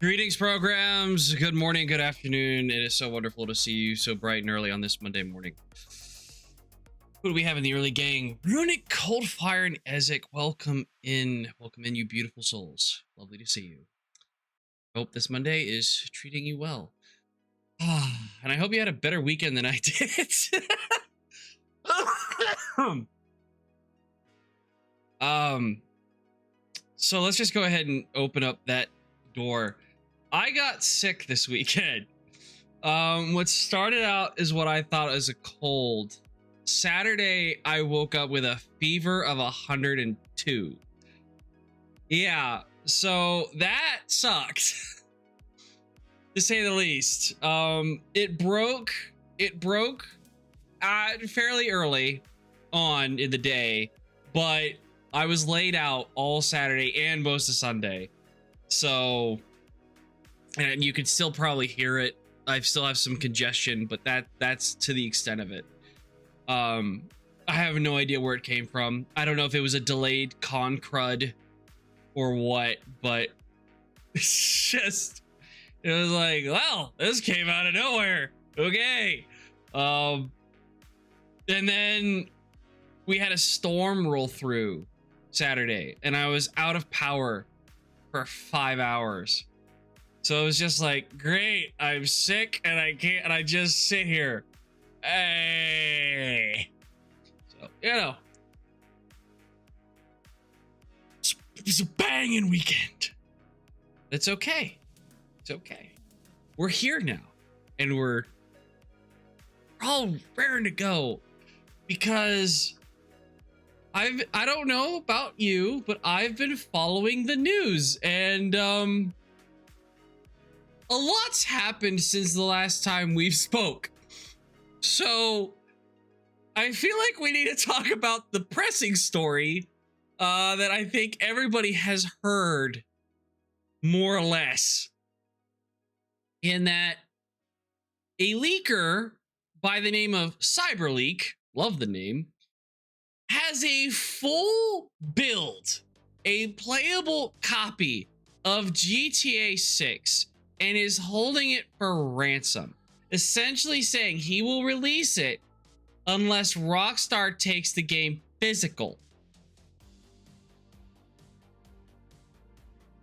Greetings, programs. Good morning, good afternoon. It is so wonderful to see you so bright and early on this Monday morning. Who do we have in the early gang? Runic, Coldfire, and Ezek. Welcome in, you beautiful souls. Lovely to see you. Hope this Monday is treating you well. And I hope you had a better weekend than I did. So let's just go ahead and open up that door. I got sick this weekend. What started out is what I thought was a cold. Saturday, I woke up with a fever of 102. Yeah, so that sucked, to say the least. It broke fairly early on in the day, but I was laid out all Saturday and most of Sunday. So, and you could still probably hear it. I still have some congestion, but that's to the extent of it. I have no idea where it came from. I don't know if it was a delayed con crud or what, but it was like, well, this came out of nowhere. Okay. And then we had a storm roll through Saturday, and I was out of power for 5 hours. So it was just like, great, I'm sick and I can't, and I just sit here. Hey. So, you know, it's a banging weekend. It's okay. It's okay. We're here now, and we're all raring to go because I don't know about you, but I've been following the news, and a lot's happened since the last time we've spoke. So I feel like we need to talk about the pressing story that I think everybody has heard more or less, in that a leaker by the name of CyberLeak, love the name, has a full build, a playable copy of GTA 6, and is holding it for ransom, essentially saying he will release it unless Rockstar takes the game physical.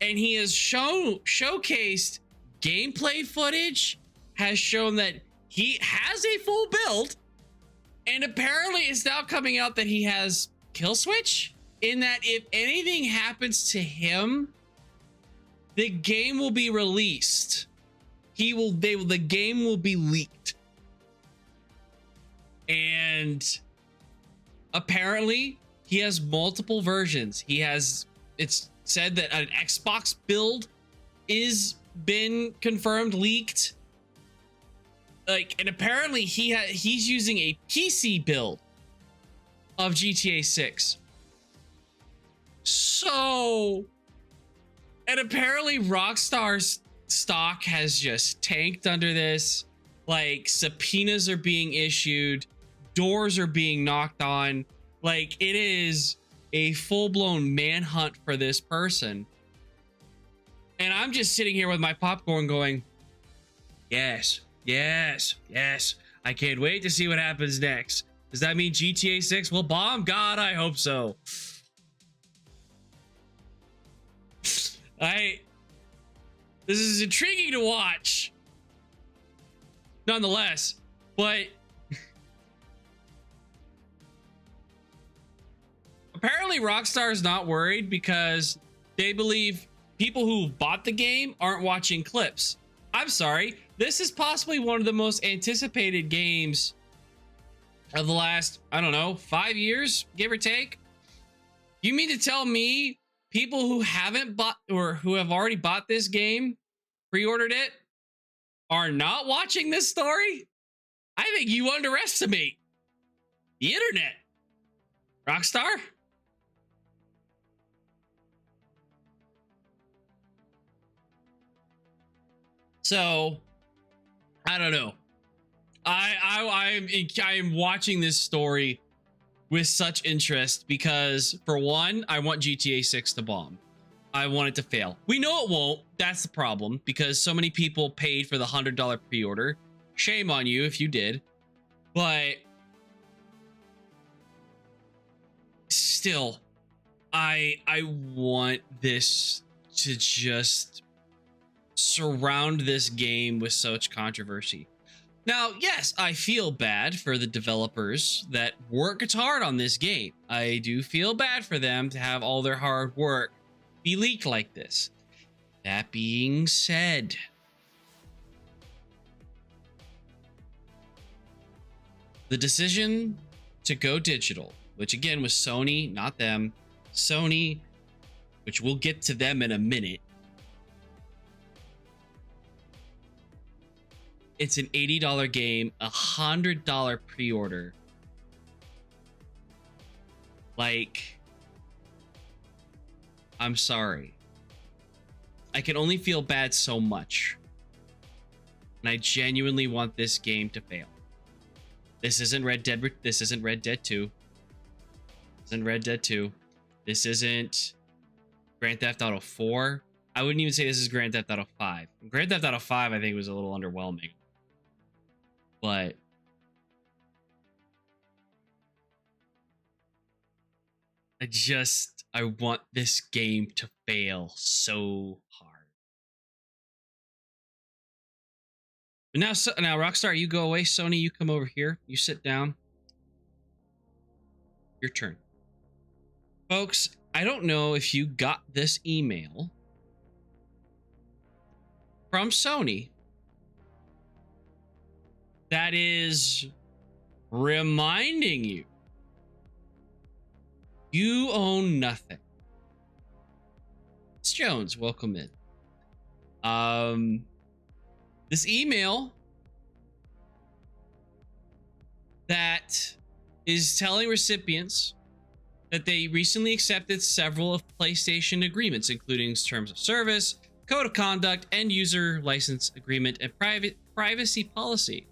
And he has showcased gameplay footage, has shown that he has a full build, and apparently it's now coming out that he has kill switch, in that if anything happens to him, the game will be released. The game will be leaked. And apparently he has multiple versions. It's said that an Xbox build is been confirmed leaked. And apparently he's using a PC build of GTA 6. So, and apparently Rockstar's stock has just tanked under this. Like, subpoenas are being issued, doors are being knocked on. Like, it is a full-blown manhunt for this person. And I'm just sitting here with my popcorn going, yes, yes, yes. I can't wait to see what happens next. Does that mean GTA 6 will bomb? God, I hope so. This is intriguing to watch, nonetheless, but apparently Rockstar is not worried because they believe people who bought the game aren't watching clips. I'm sorry, this is possibly one of the most anticipated games of the last, I don't know, 5 years, give or take. You mean to tell me people who haven't bought, or who have already bought this game, pre-ordered it, are not watching this story? I think you underestimate the internet, Rockstar. So, I don't know. I'm watching this story with such interest because, for one, I want GTA 6 to bomb. I want it to fail. We know it won't. That's the problem, because so many people paid for the $100 pre-order. Shame on you if you did. But still, I want this to just surround this game with such controversy. Now, yes, I feel bad for the developers that worked hard on this game. I do feel bad for them to have all their hard work be leaked like this. That being said, the decision to go digital, which again was Sony, not them, Sony, which we'll get to them in a minute. It's an $80 game, a $100 pre-order. Like, I'm sorry. I can only feel bad so much. And I genuinely want this game to fail. This isn't Red Dead 2. This isn't Red Dead 2. This isn't Grand Theft Auto 4. I wouldn't even say this is Grand Theft Auto 5. Grand Theft Auto 5, I think, was a little underwhelming. But I want this game to fail so hard. But now Rockstar, you go away. Sony, you come over here. You sit down. Your turn. Folks, I don't know if you got this email from Sony that is reminding you you own nothing. It's Jones, welcome in. This email that is telling recipients that they recently accepted several of PlayStation agreements, including terms of service, code of conduct, end user license agreement, and privacy policy.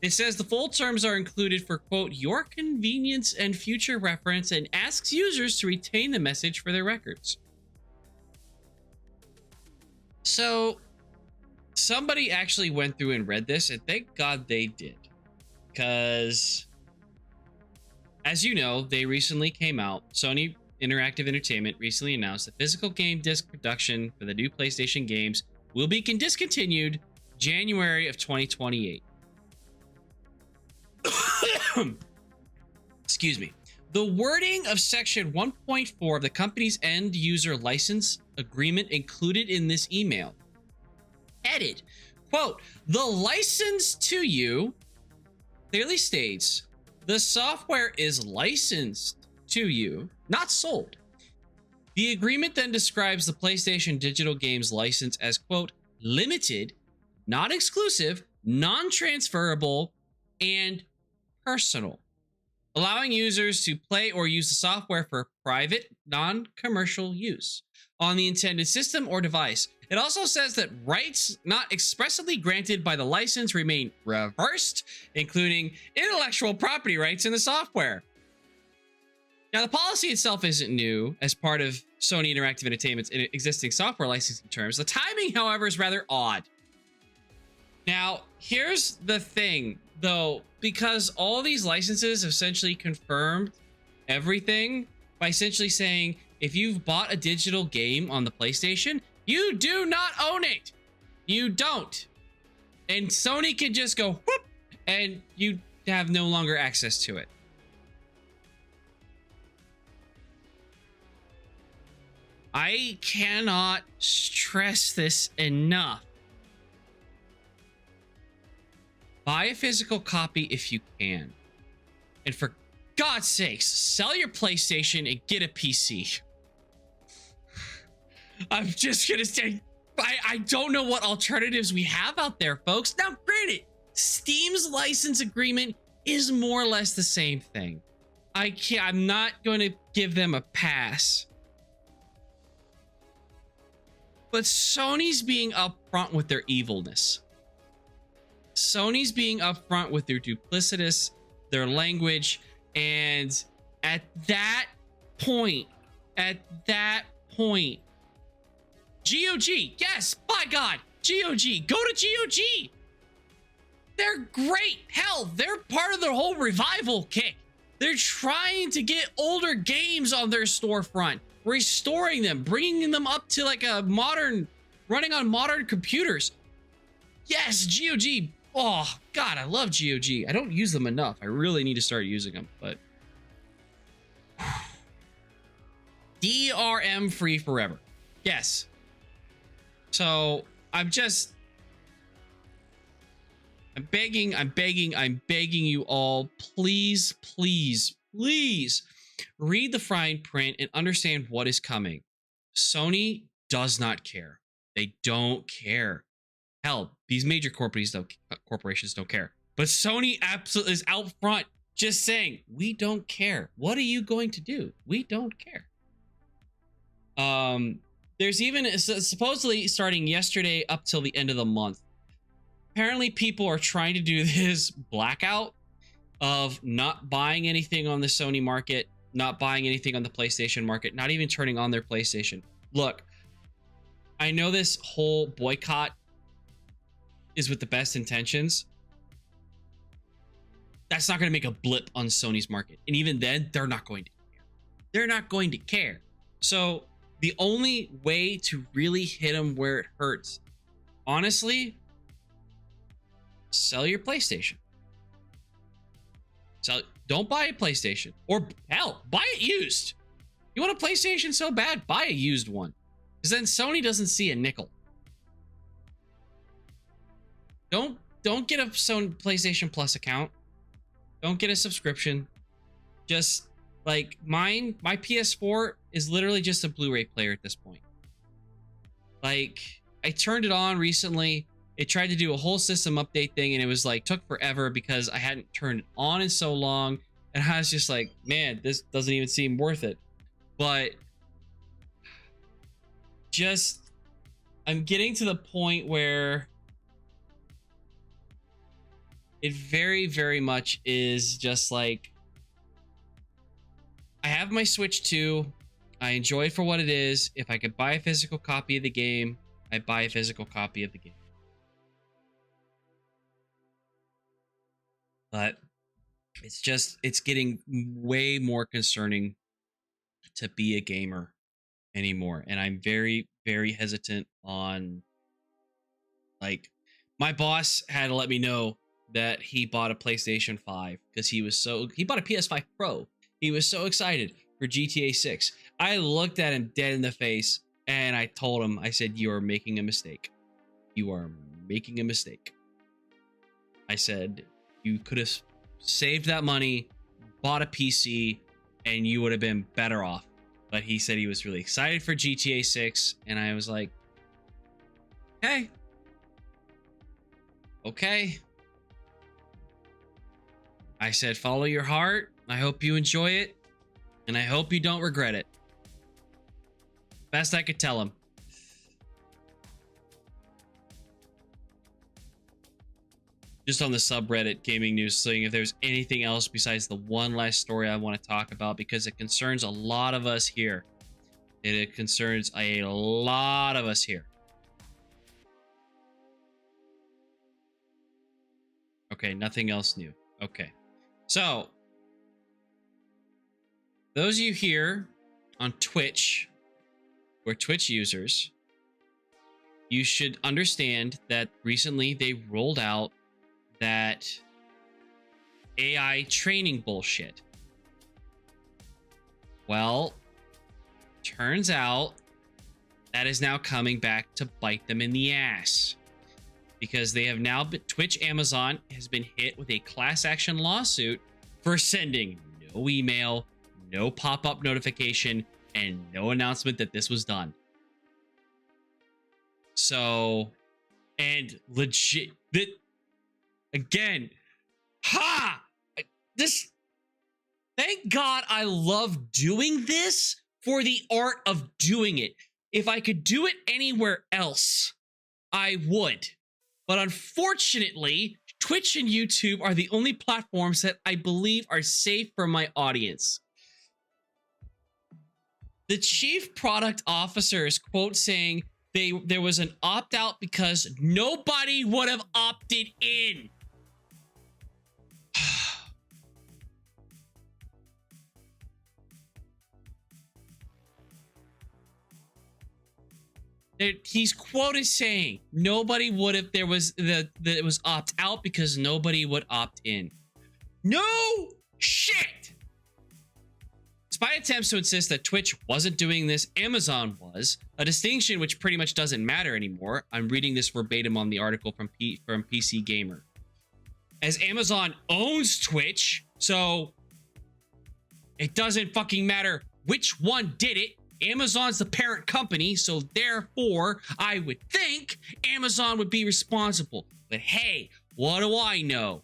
It says the full terms are included for, quote, your convenience and future reference, and asks users to retain the message for their records. So somebody actually went through and read this, and thank God they did. Because, as you know, they recently came out. Sony Interactive Entertainment recently announced that physical game disc production for the new PlayStation games will be discontinued January of 2028. Excuse me. The wording of section 1.4 of the company's end user license agreement included in this email, headed, quote, the license to you, clearly states the software is licensed to you, not sold. The agreement then describes the PlayStation digital games license as, quote, limited, not exclusive, non-transferable, and personal, allowing users to play or use the software for private, non-commercial use on the intended system or device. It also says that rights not expressly granted by the license remain reversed, including intellectual property rights in the software. Now, the policy itself isn't new as part of Sony Interactive Entertainment's existing software licensing terms. The timing, however, is rather odd. Now, here's the thing, though, because all these licenses essentially confirmed everything by essentially saying, if you've bought a digital game on the PlayStation, you do not own it. You don't. And Sony can just go, whoop, and you have no longer access to it. I cannot stress this enough. Buy a physical copy if you can. And for God's sakes, sell your PlayStation and get a PC. I'm just gonna say, I don't know what alternatives we have out there, folks. Now, granted, Steam's license agreement is more or less the same thing. I'm not going to give them a pass. But Sony's being upfront with their evilness. Sony's being upfront with their duplicitous, their language, and at that point, GOG. Yes, by God. GOG. Go to GOG. They're great. Hell, they're part of the whole revival kick. They're trying to get older games on their storefront, restoring them, bringing them up to like a modern, running on modern computers. Yes, GOG. Oh, God, I love GOG. I don't use them enough. I really need to start using them, but DRM free forever. Yes. So I'm begging you all, please, please, please read the fine print and understand what is coming. Sony does not care. They don't care. Hell, these major corporations don't care. But Sony absolutely is out front just saying, we don't care. What are you going to do? We don't care. There's even supposedly starting yesterday up till the end of the month. Apparently people are trying to do this blackout of not buying anything on the Sony market, not buying anything on the PlayStation market, not even turning on their PlayStation. Look, I know this whole boycott is with the best intentions. That's not going to make a blip on Sony's market. And even then, they're not going to care. They're not going to care. So the only way to really hit them where it hurts, honestly, sell your PlayStation. Don't buy a PlayStation, or hell, buy it used. You want a PlayStation so bad, buy a used one, because then Sony doesn't see a nickel. Don't get a Sony PlayStation Plus account. Don't get a subscription. Just like my PS4 is literally just a Blu-ray player at this point. Like, I turned it on recently. It tried to do a whole system update thing, and it was like took forever because I hadn't turned it on in so long. And I was just like, man, this doesn't even seem worth it. But just, I'm getting to the point where it very, very much is just like, I have my Switch 2. I enjoy it for what it is. If I could buy a physical copy of the game, I'd buy a physical copy of the game. But it's getting way more concerning to be a gamer anymore. And I'm very, very hesitant on, like, my boss had to let me know that he bought a PlayStation 5 because he bought a PS5 Pro. He was so excited for GTA 6. I looked at him dead in the face and I told him, I said, you are making a mistake. You are making a mistake. I said, you could have saved that money, bought a PC, and you would have been better off. But he said he was really excited for GTA 6, and I was like, hey. Okay. I said, follow your heart. I hope you enjoy it, and I hope you don't regret it. Best I could tell him. Just on the subreddit gaming news, seeing if there's anything else besides the one last story I want to talk about, because it concerns a lot of us here. It concerns a lot of us here. Okay, nothing else new. Okay. So, those of you here on Twitch, or Twitch users, you should understand that recently they rolled out that AI training bullshit. Well, turns out that is now coming back to bite them in the ass, because they have now been, Twitch Amazon has been hit with a class action lawsuit for sending no email, no pop-up notification, and no announcement that this was done. So, and legit, that again, this, thank God I love doing this for the art of doing it. If I could do it anywhere else, I would. But unfortunately, Twitch and YouTube are the only platforms that I believe are safe for my audience. The chief product officer is quote saying there was an opt-out because nobody would have opted in. He's quoted saying nobody would have, there was that it was opt out because nobody would opt in. No shit. Despite attempts to insist that Twitch wasn't doing this, Amazon was, a distinction which pretty much doesn't matter anymore. I'm reading this verbatim on the article from PC Gamer. As Amazon owns Twitch, so it doesn't fucking matter which one did it. Amazon's the parent company, so therefore, I would think Amazon would be responsible. But hey, what do I know?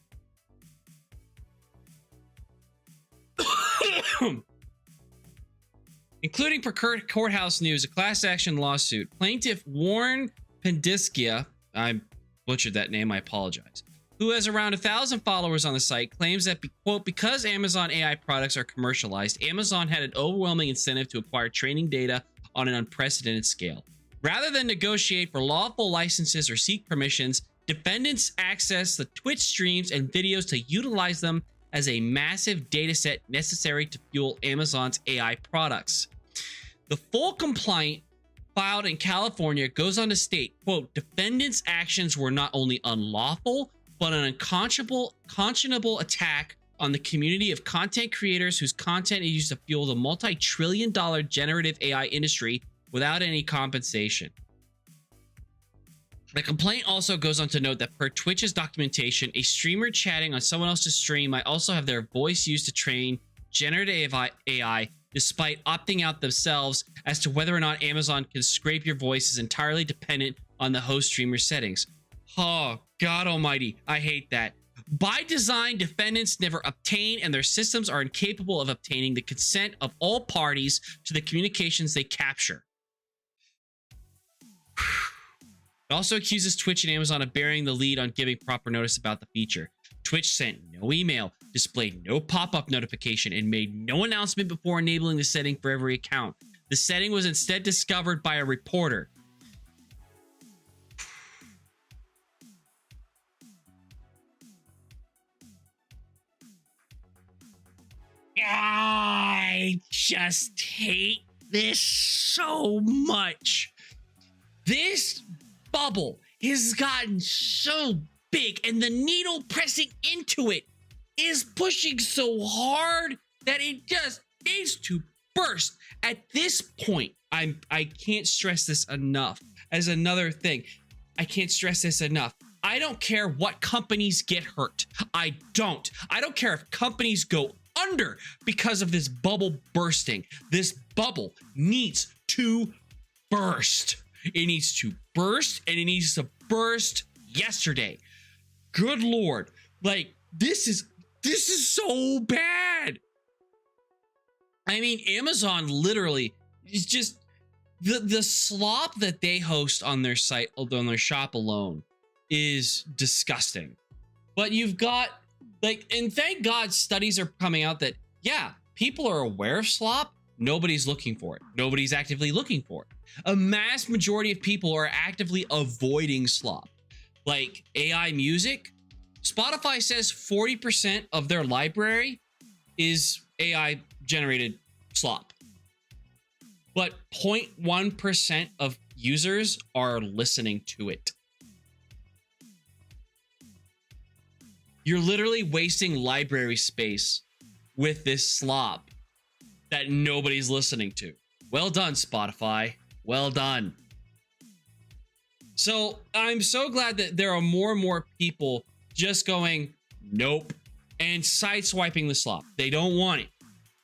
Including per courthouse news, a class action lawsuit. Plaintiff Warren Pendiskia, I butchered that name, I apologize, who has around 1,000 followers on the site, claims that, quote, because Amazon AI products are commercialized, Amazon had an overwhelming incentive to acquire training data on an unprecedented scale. Rather than negotiate for lawful licenses or seek permissions, defendants access the Twitch streams and videos to utilize them as a massive data set necessary to fuel Amazon's AI products. The full complaint filed in California goes on to state, quote, defendants' actions were not only unlawful, but an unconscionable attack on the community of content creators whose content is used to fuel the multi-trillion-dollar generative AI industry without any compensation. The complaint also goes on to note that per Twitch's documentation, a streamer chatting on someone else's stream might also have their voice used to train generative AI, despite opting out themselves. As to whether or not Amazon can scrape your voice is entirely dependent on the host streamer settings. Oh, God almighty, I hate that. By design, defendants never obtain and their systems are incapable of obtaining the consent of all parties to the communications they capture. It also accuses Twitch and Amazon of bearing the lead on giving proper notice about the feature. Twitch sent no email, displayed no pop-up notification, and made no announcement before enabling the setting for every account. The setting was instead discovered by a reporter. I just hate this so much. This bubble has gotten so big, and the needle pressing into it is pushing so hard that it just needs to burst. At this point, I can't stress this enough. As another thing, I can't stress this enough. I don't care what companies get hurt. I don't care if companies go under because of this bubble bursting. This bubble needs to burst. It needs to burst, and it needs to burst yesterday. Good Lord. Like, this is so bad. I mean, Amazon literally is just the slop that they host on their site, on their shop alone, is disgusting. But you've got, like, and thank God studies are coming out that, yeah, people are aware of slop. Nobody's looking for it. Nobody's actively looking for it. A mass majority of people are actively avoiding slop. Like AI music, Spotify says 40% of their library is AI generated slop. But 0.1% of users are listening to it. You're literally wasting library space with this slop that nobody's listening to. Well done, Spotify. Well done. So I'm so glad that there are more and more people just going, nope, and sideswiping the slop. They don't want it.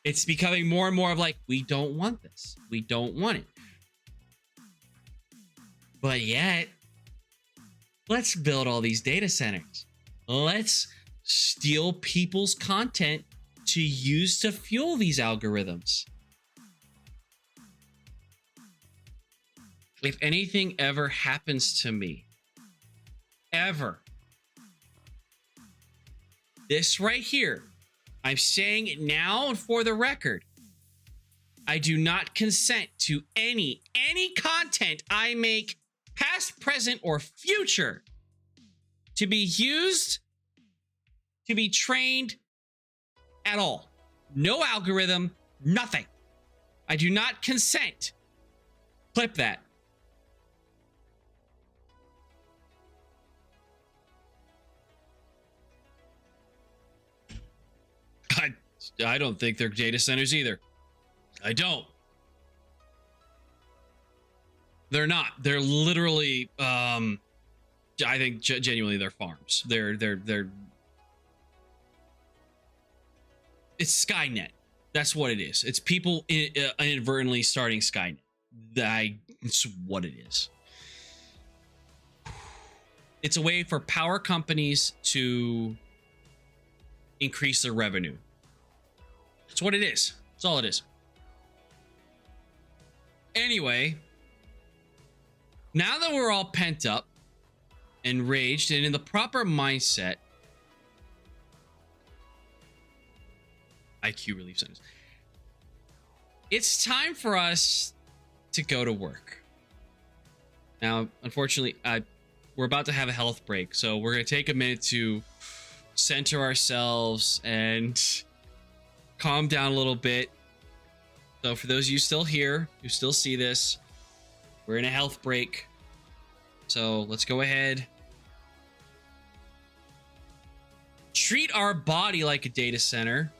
It's becoming more and more of like, we don't want this. We don't want it. But yet, let's build all these data centers. Let's steal people's content to use to fuel these algorithms. If anything ever happens to me, ever, this right here, I'm saying it now and for the record, I do not consent to any content I make, past, present, or future, to be used, to be trained at all. No algorithm, nothing. I do not consent. Clip that. I don't think they're data centers either. I don't. They're not. They're literally I think genuinely they're farms. They're it's Skynet. That's what it is. It's people inadvertently starting Skynet. That's what it is. It's a way for power companies to increase their revenue. That's what it is. That's all it is. Anyway, now that we're all pent up, enraged, and in the proper mindset, IQ relief sentence, it's time for us to go to work. Now, unfortunately, we're about to have a health break, so we're going to take a minute to center ourselves and calm down a little bit. So for those of you still here, who still see this, we're in a health break. So let's go ahead. Treat our body like a data center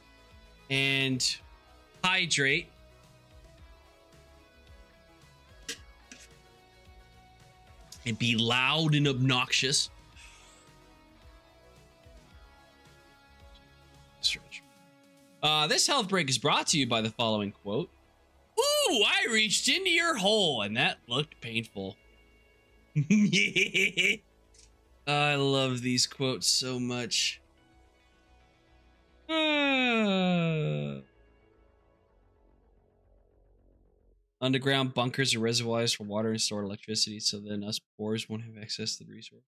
and hydrate. And be loud and obnoxious. Stretch. This health break is brought to you by the following quote. Ooh, I reached into your hole and that looked painful. I love these quotes so much. Underground bunkers are reservoirs for water and stored electricity, so then us poors won't have access to the resources.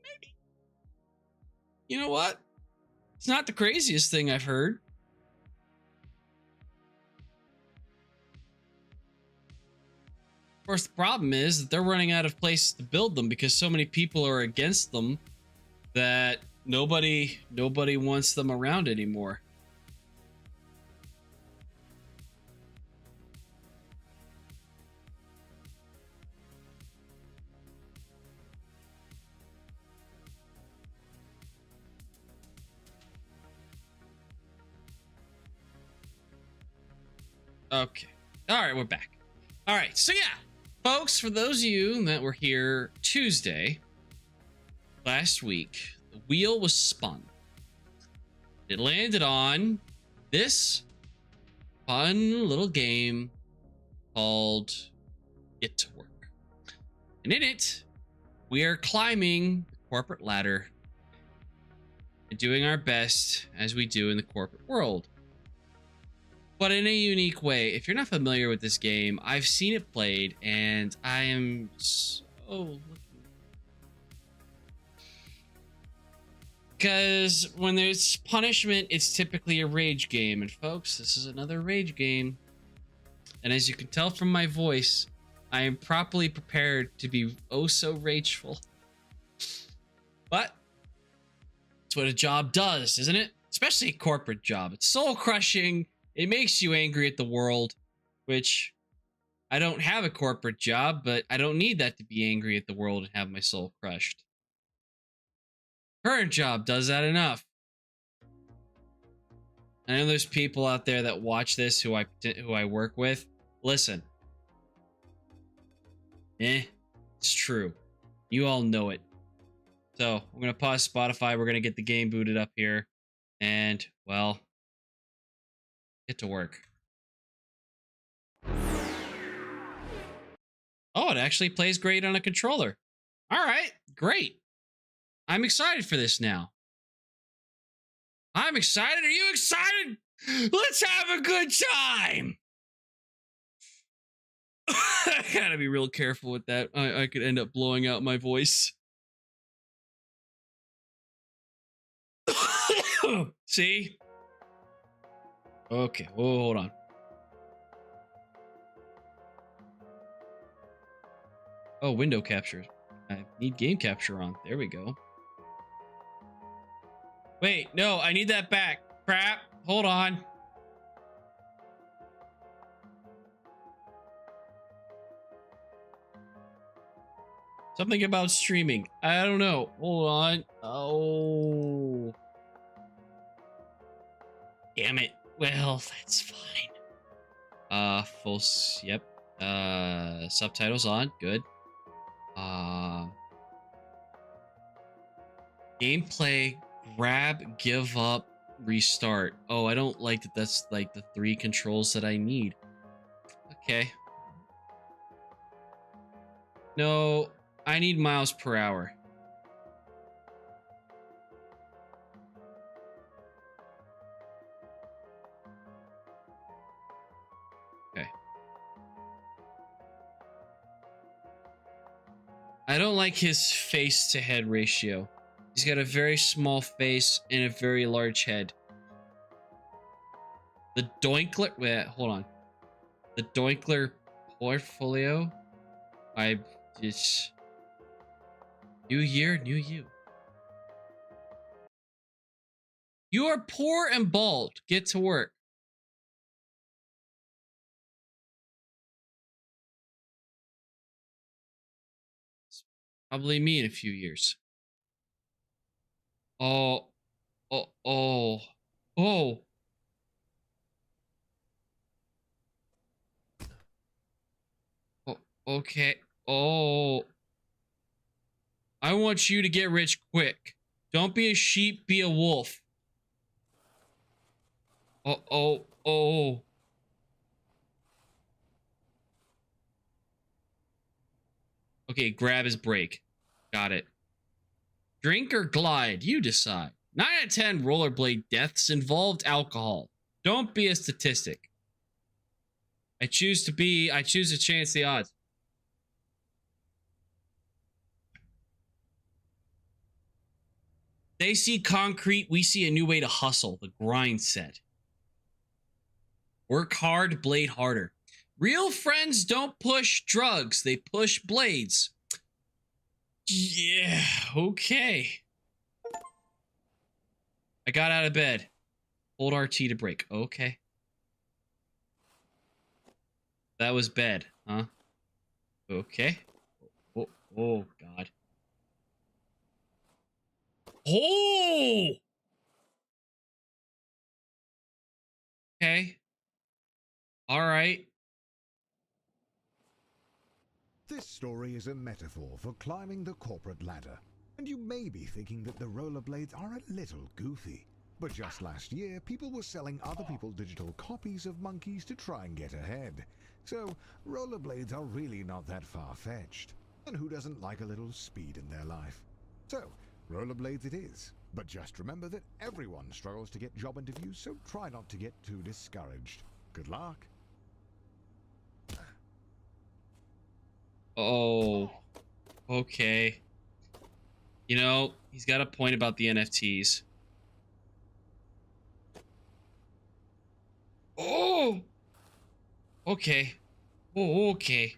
Maybe. You know what? It's not the craziest thing I've heard. Of course, the problem is that they're running out of places to build them because so many people are against them that nobody wants them around anymore. Okay. All right, we're back. All right, so yeah, folks, for those of you that were here Tuesday last week, the wheel was spun. It landed on this fun little game called Get to Work. And in it, we are climbing the corporate ladder and doing our best as we do in the corporate world. But in a unique way. If you're not familiar with this game, I've seen it played, and I am so lucky. Because when there's punishment, it's typically a rage game. And folks, this is another rage game. And as you can tell from my voice, I am properly prepared to be oh so rageful. But it's what a job does, isn't it? Especially a corporate job. It's soul crushing. It makes you angry at the world, which I don't have a corporate job, but I don't need that to be angry at the world and have my soul crushed. Current job does that enough. I know there's people out there that watch this who I work with. Listen. It's true. You all know it. So, I'm going to pause Spotify. We're going to get the game booted up here. And, well, get to work. Oh, it actually plays great on a controller. All right, great. I'm excited for this now. I'm excited. Are you excited? Let's have a good time. I gotta be real careful with that. I could end up blowing out my voice. See? Okay, oh, hold on. Oh, window capture. I need game capture on. There we go. Wait, no, I need that back. Crap. Hold on. Something about streaming. I don't know. Hold on. Oh. Damn it. Well, that's fine. Yep. Subtitles on. Good. Gameplay, grab, give up, restart. Oh, I don't like that. That's like the 3 controls that I need. Okay. No, I need miles per hour. Okay. I don't like his face to head ratio. He's got a very small face and a very large head. The Doinkler... Wait, hold on. The Doinkler portfolio? I just... New year, new you. You are poor and bald. Get to work. It's probably me in a few years. Oh, oh, oh, oh. Oh, okay. Oh. I want you to get rich quick. Don't be a sheep, be a wolf. Oh, oh, oh. Okay, grab his break. Got it. Drink or glide, you decide. 9 out of 10 rollerblade deaths involved alcohol. Don't be a statistic. I choose to chance the odds. They see concrete, we see a new way to hustle, the grind set. Work hard, blade harder. Real friends don't push drugs, they push blades. Yeah, okay. I got out of bed. Hold RT to break. Okay. That was bed, huh? Okay. Oh, oh God. Oh! Okay. All right. This story is a metaphor for climbing the corporate ladder. And you may be thinking that the rollerblades are a little goofy. But just last year, people were selling other people's digital copies of monkeys to try and get ahead. So, rollerblades are really not that far-fetched. And who doesn't like a little speed in their life? So, rollerblades it is. But just remember that everyone struggles to get job interviews, so try not to get too discouraged. Good luck. Oh. Okay. You know, he's got a point about the NFTs. Oh! Okay. Oh, okay.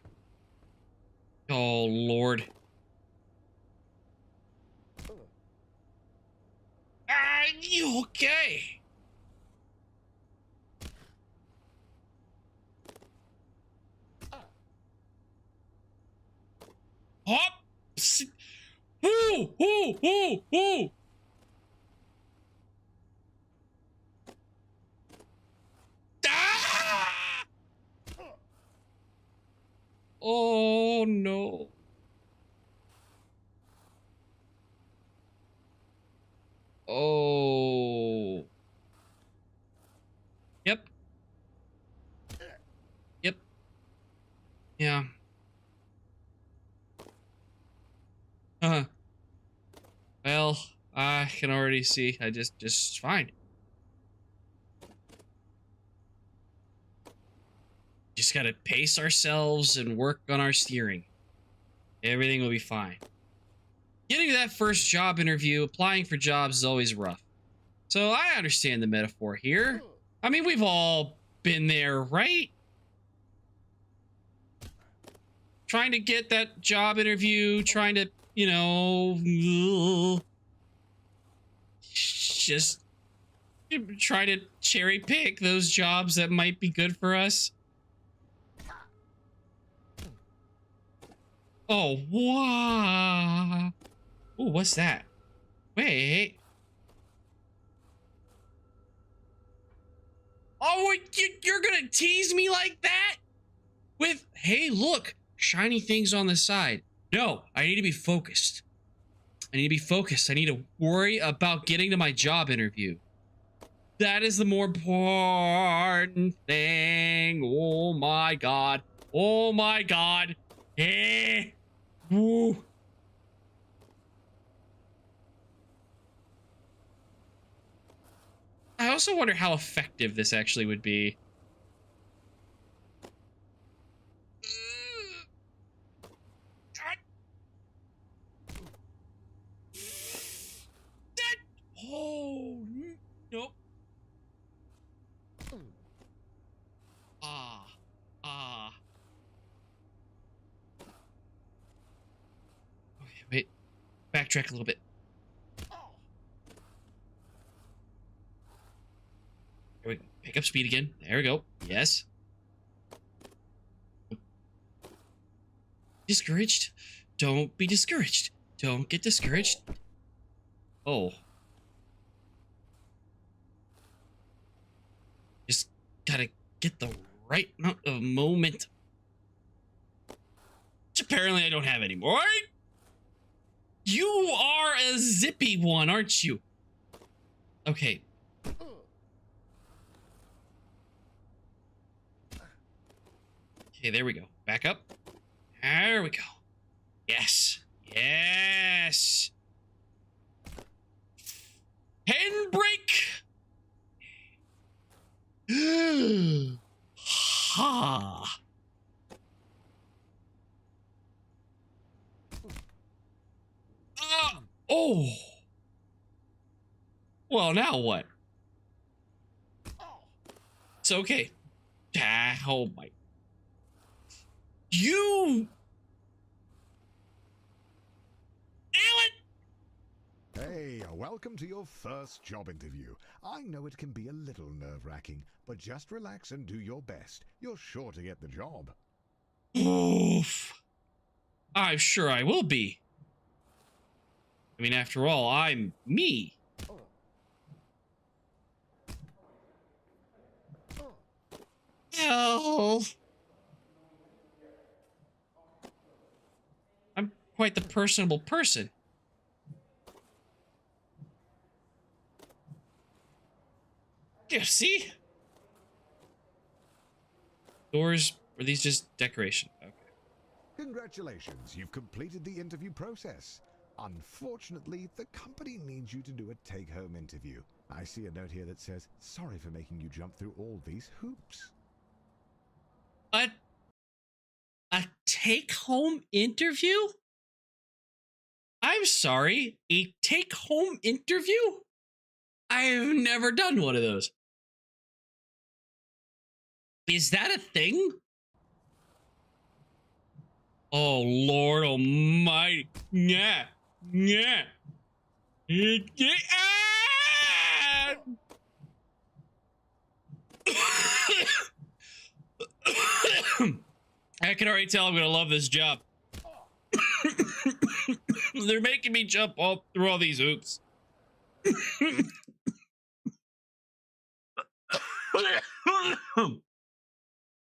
Oh, Lord. Ah, you okay? Hop! Ooh, ooh, ooh, ooh! Ah! Oh, no. Oh. Yep. Yep. Yeah. Well, I can already see. I just fine. Just gotta pace ourselves and work on our steering. Everything will be fine. Getting to that first job interview, applying for jobs is always rough. So I understand the metaphor here. I mean, we've all been there, right? Trying to get that job interview, trying to, you know, just try to cherry pick those jobs that might be good for us. Oh, wow. Oh, what's that? Wait. Oh, you're gonna tease me like that? With, hey, look, shiny things on the side. No, I need to be focused. I need to be focused. I need to worry about getting to my job interview. That is the more important thing. Oh my God. Oh my God. Eh. Woo. I also wonder how effective this actually would be. Oh, nope. Ah. Okay, wait. Backtrack a little bit. Here we go. Pick up speed again. There we go. Yes. Discouraged? Don't be discouraged. Don't get discouraged. Oh. Just gotta get the right amount of moment. Which apparently I don't have anymore. You are a zippy one, aren't you? Okay. Okay, there we go. Back up. There we go. Yes. Yes. Handbrake. Ha. Oh. Well, now what? It's okay. Oh my. You. Hey, welcome to your first job interview. I know it can be a little nerve-wracking, but just relax and do your best. You're sure to get the job. Oof. I'm sure I will be. I mean, after all, I'm me. Hell. I'm quite the personable person. Yeah, see? Doors, or these just decoration? Okay. Congratulations, you've completed the interview process. Unfortunately, the company needs you to do a take-home interview. I see a note here that says, sorry for making you jump through all these hoops. A take-home interview? I'm sorry, a take-home interview? I've never done one of those. Is that a thing? Oh, Lord almighty. Yeah. I can already tell I'm gonna love this job. They're making me jump all through all these hoops.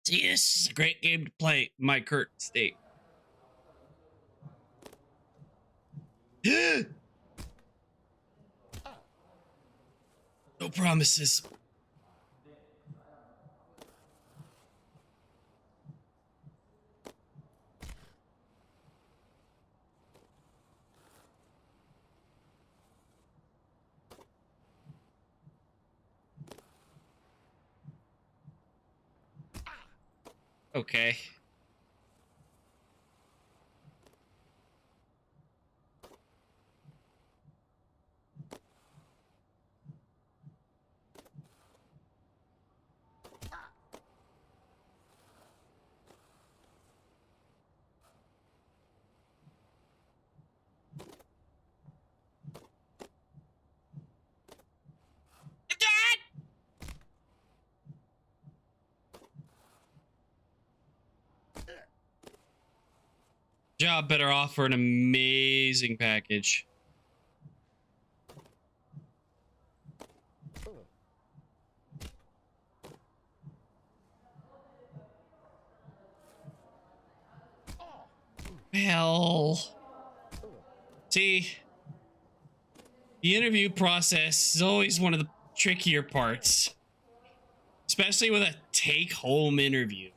Gee, this is a great game to play in my current state. No promises. Okay. job better offer an amazing package. Well, see, the interview process is always one of the trickier parts, especially with a take-home interview.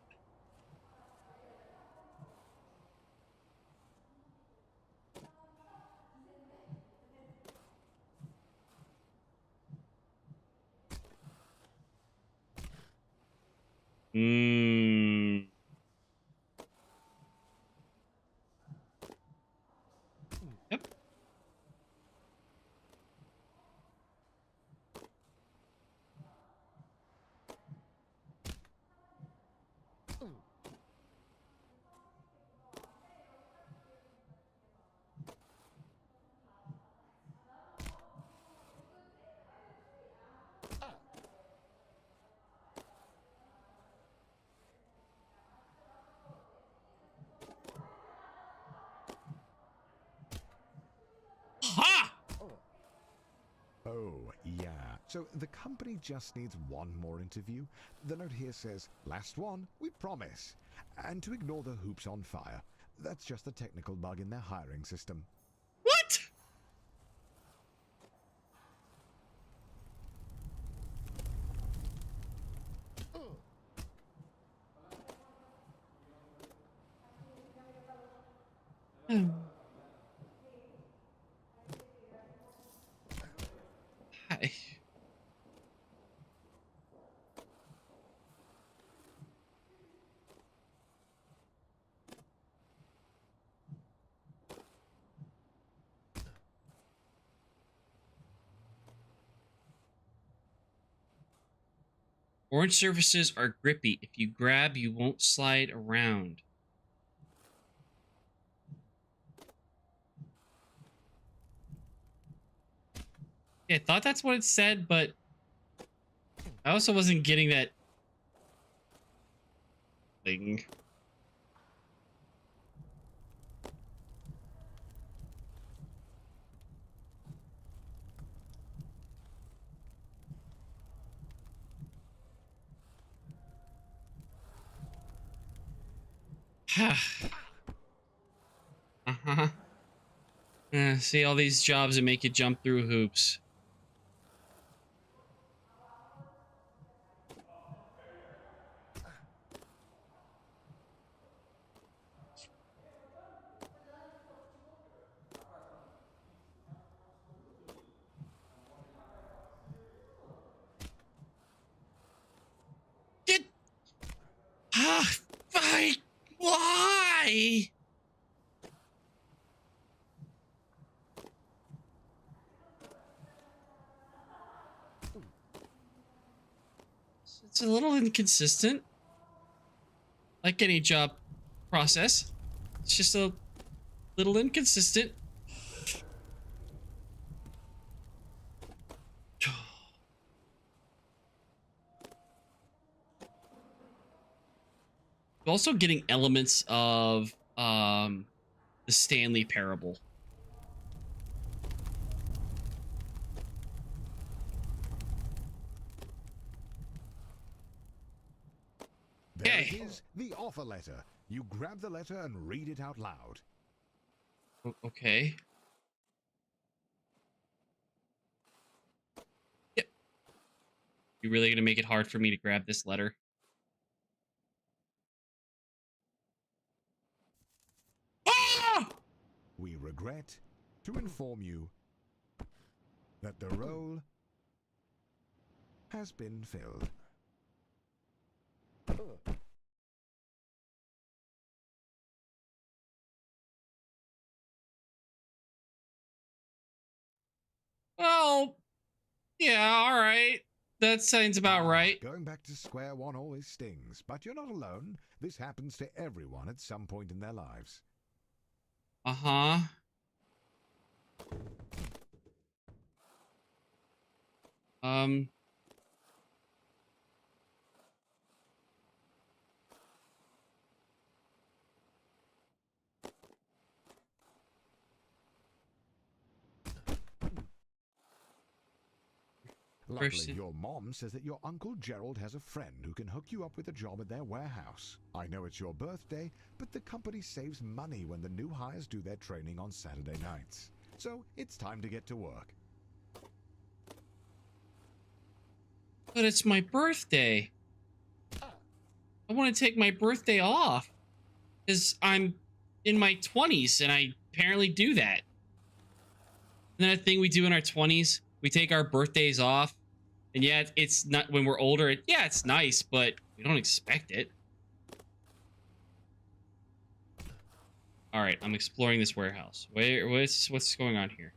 Yep. Ha! Oh, yeah. So the company just needs one more interview. The note here says, last one, we promise. And to ignore the hoops on fire. That's just a technical bug in their hiring system. What? Hi. Orange surfaces are grippy. If you grab, you won't slide around. Yeah, I thought that's what it said, but I also wasn't getting that thing. Uh-huh. See all these jobs that make you jump through hoops. Get... Why? Why? It's a little inconsistent. Like any job process. It's just a little inconsistent. Also getting elements of the Stanley Parable. There it is, the offer letter. You grab the letter and read it out loud. Okay. Yep. You really gonna make it hard for me to grab this letter? Ah! We regret to inform you that the role has been filled. Well, yeah, all right. That sounds about right. Going back to square one always stings, but you're not alone. This happens to everyone at some point in their lives. Uh-huh. Um. Luckily, your mom says that your Uncle Gerald has a friend who can hook you up with a job at their warehouse. I know it's your birthday, but the company saves money when the new hires do their training on Saturday nights. So it's time to get to work. But it's my birthday. I want to take my birthday off. Because I'm in my 20s and I apparently do that. Isn't that a thing we do in our 20s? We take our birthdays off. And yeah, it's not when we're older. Yeah, it's nice, but we don't expect it. All right, I'm exploring this warehouse. What's going on here?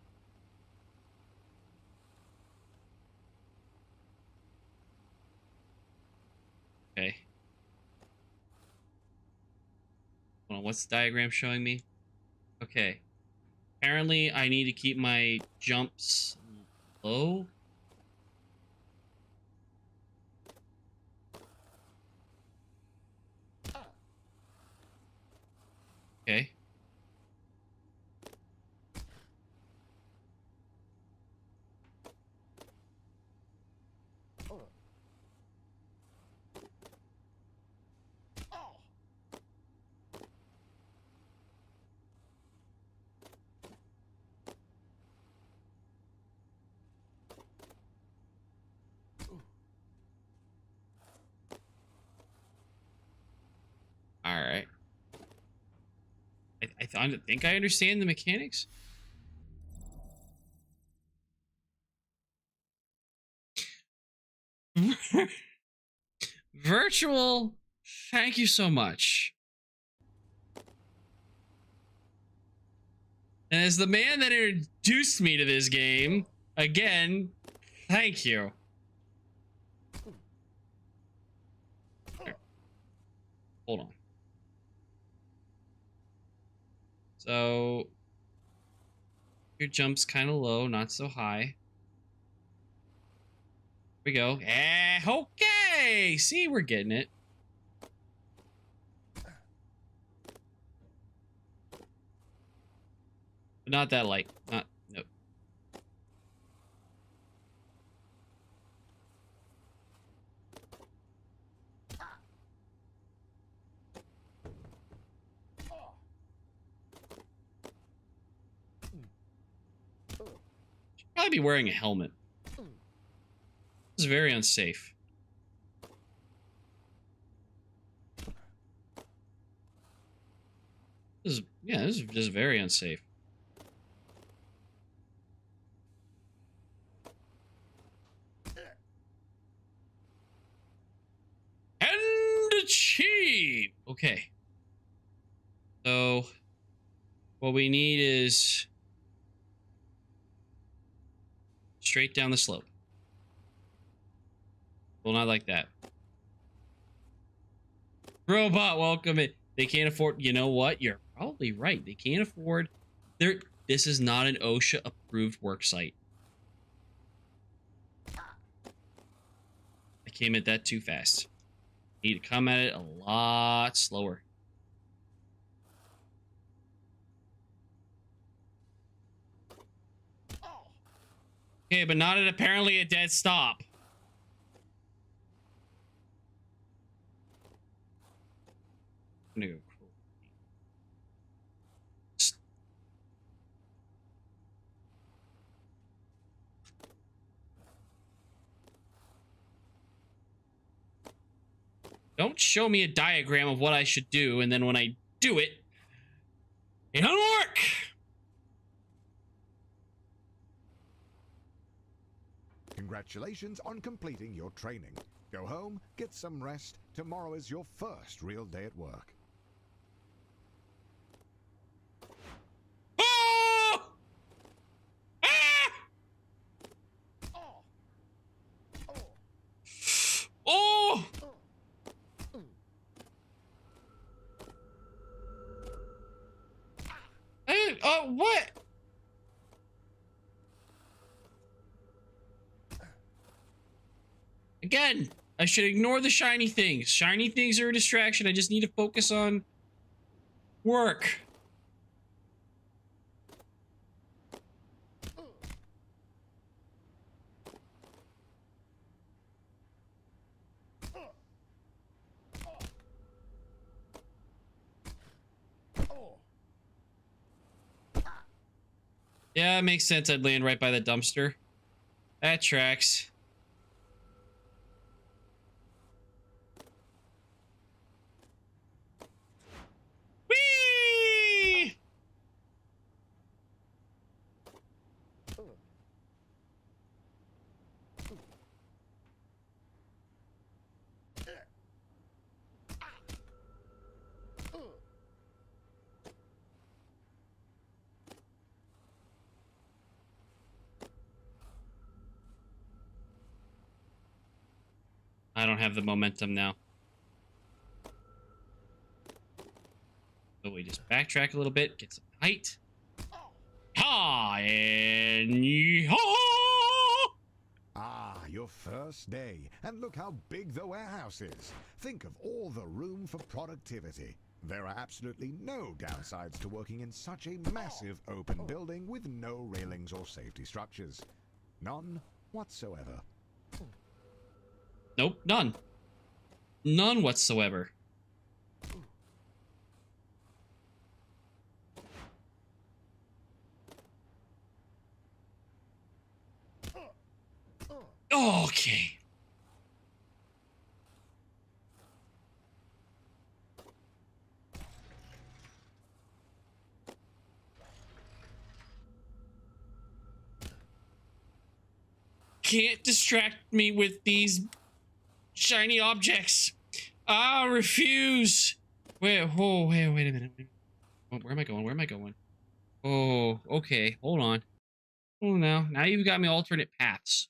Okay. Hold on, what's the diagram showing me? Okay. Apparently, I need to keep my jumps low. Okay. All right. I think I understand the mechanics. Virtual, thank you so much. And as the man that introduced me to this game, again, thank you. There. Hold on. So your jump's kind of low, not so high. Here we go. Okay. See, we're getting it. But not that light. Nope. Should probably be wearing a helmet. This is very unsafe. This is just very unsafe. And achieve. Okay. So what we need is straight down the slope. Well, not like that. Robot, welcome in. They can't afford. You know what? You're probably right. They can't afford. This is not an OSHA approved work site. I came at that too fast. Need to come at it a lot slower. Okay, but not at apparently a dead stop. I'm gonna go cool. Don't show me a diagram of what I should do, and then when I do it, it doesn't work. Congratulations on completing your training. Go home, get some rest. Tomorrow is your first real day at work. Oh! Ah! Oh! What? Again, I should ignore the shiny things. Shiny things are a distraction. I just need to focus on work. Yeah, it makes sense. I'd land right by the dumpster. That tracks. Whee! I don't have the momentum now. So we just backtrack a little bit, get some height. Ha! And yeehaw! Ah, your first day. And look how big the warehouse is. Think of all the room for productivity. There are absolutely no downsides to working in such a massive open building with no railings or safety structures. None whatsoever. Nope, none. None whatsoever. Okay. Can't distract me with these shiny objects. I refuse. Wait a minute. Oh, where am I going? Where am I going? Oh, okay. Hold on. Oh, now you've got me alternate paths.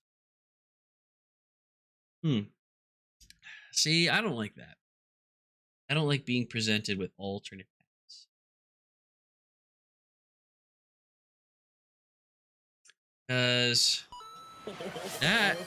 See, I don't like that. I don't like being presented with alternate paths. Because that.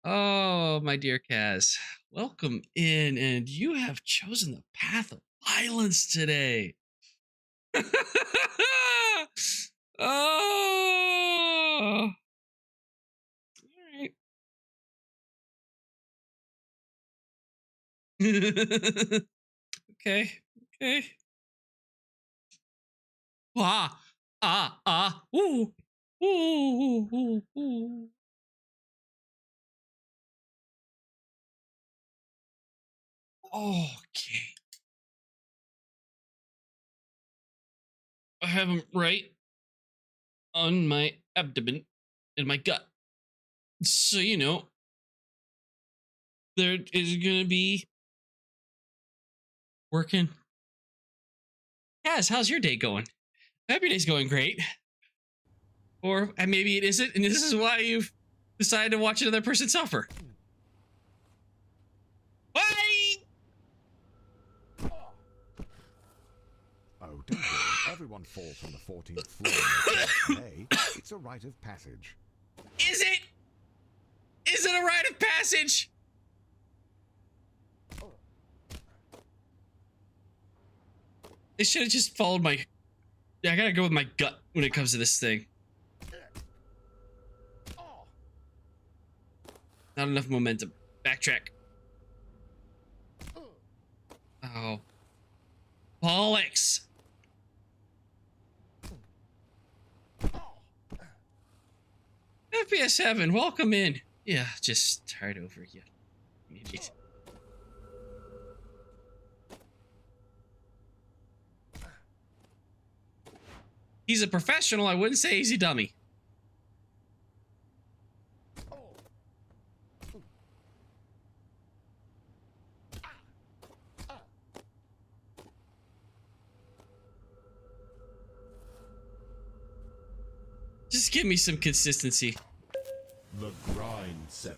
Oh, my dear Kaz, welcome in, and you have chosen the path of violence today. Oh, all right. Okay, okay. Ooh, ooh. Okay. I have him right on my abdomen and my gut. So, you know, there is going to be working. Kaz, how's your day going? I hope your day's going great. Or maybe it isn't, and this is why you've decided to watch another person suffer. Bye! Oh, don't worry. Everyone falls from the 14th floor on the first day. It's a rite of passage. Is it? Is it a rite of passage? They should have just followed my... Yeah, I gotta go with my gut when it comes to this thing. Not enough momentum. Backtrack. Oh. Bollocks! FPS 7, welcome in. Yeah, just start over, you idiot. He's a professional, I wouldn't say he's a dummy. Just give me some consistency. The grind set.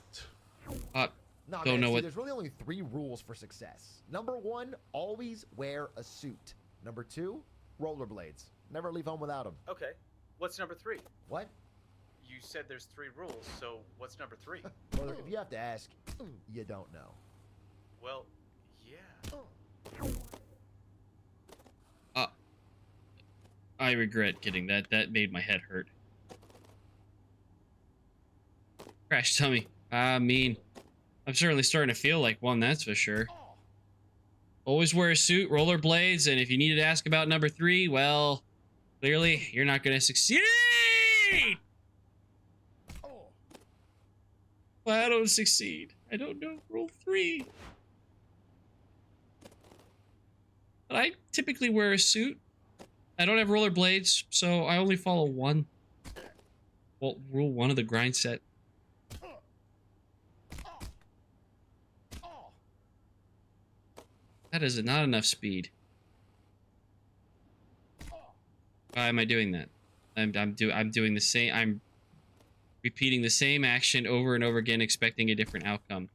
Nah, Don't man, know see, what. there's really only 3 rules for success. Number 1, always wear a suit. Number 2, rollerblades. Never leave home without them. Okay. What's number 3? What? You said there's 3 rules, so what's number 3? Brother, if you have to ask, you don't know. Well, yeah. I regret getting that. That made my head hurt. Crash tummy. Ah, mean. I'm certainly starting to feel like one, that's for sure. Always wear a suit, rollerblades, and if you needed to ask about number 3, well, clearly you're not going to succeed. Well, I don't succeed. I don't know rule 3. But I typically wear a suit. I don't have rollerblades, so I only follow 1. Well, rule 1 of the grind set. That is not enough speed. Why am I doing that? I'm doing the same. I'm repeating the same action over and over again, expecting a different outcome.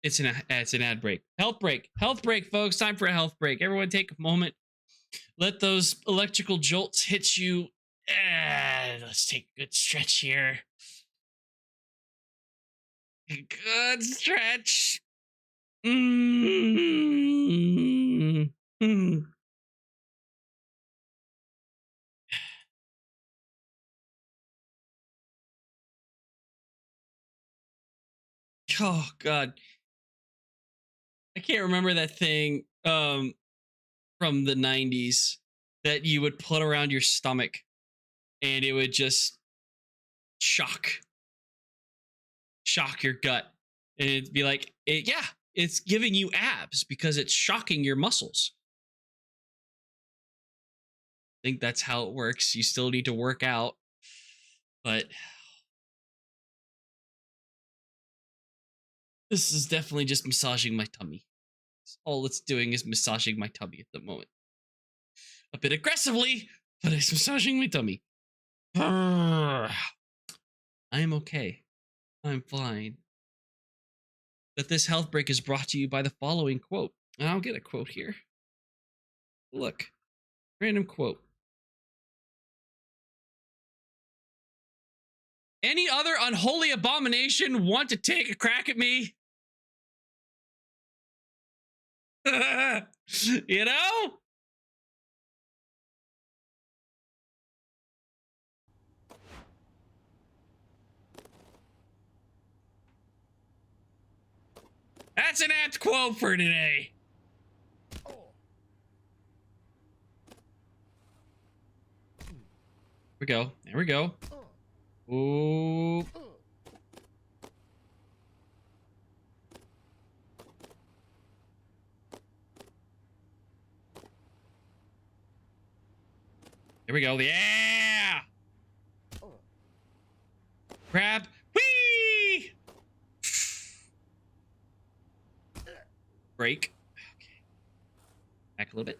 It's an ad break. Health break. Health break, folks. Time for a health break. Everyone take a moment. Let those electrical jolts hit you. Let's take a good stretch here. Good stretch. Oh God. I can't remember that thing from the 90s that you would put around your stomach and it would just shock your gut. And it'd be like, yeah, it's giving you abs because it's shocking your muscles. I think that's how it works. You still need to work out, but this is definitely just massaging my tummy. All it's doing is massaging my tummy at the moment. A bit aggressively, but it's massaging my tummy. I am okay. I'm fine. But this health break is brought to you by the following quote. And I'll get a quote here. Look. Random quote. Any other unholy abomination want to take a crack at me? You know? That's an apt quote for today. There we go. There we go. Ooh. Here we go. Yeah. Grab. Whee! Break. Okay. Back a little bit.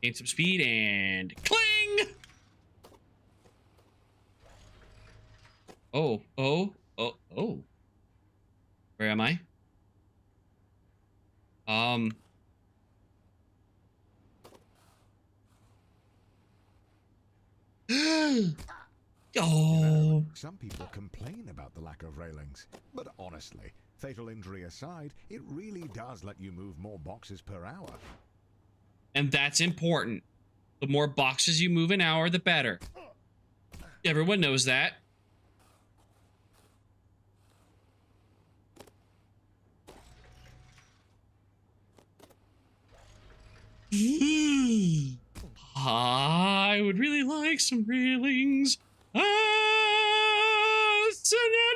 Gain some speed and cling! Oh. Where am I? Oh. Some people complain about the lack of railings, but honestly, fatal injury aside, it really does let you move more boxes per hour. And that's important. The more boxes you move an hour, the better. Everyone knows that. I would really like some railings.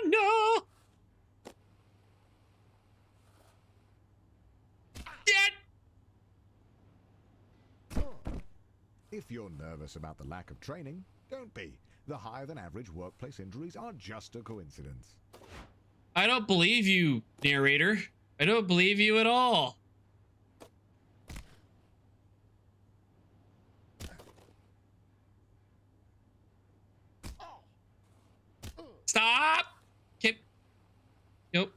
No. If you're nervous about the lack of training, don't be. The higher than average workplace injuries are just a coincidence. I don't believe you, narrator. I don't believe you at all. Stop! Kip. Nope.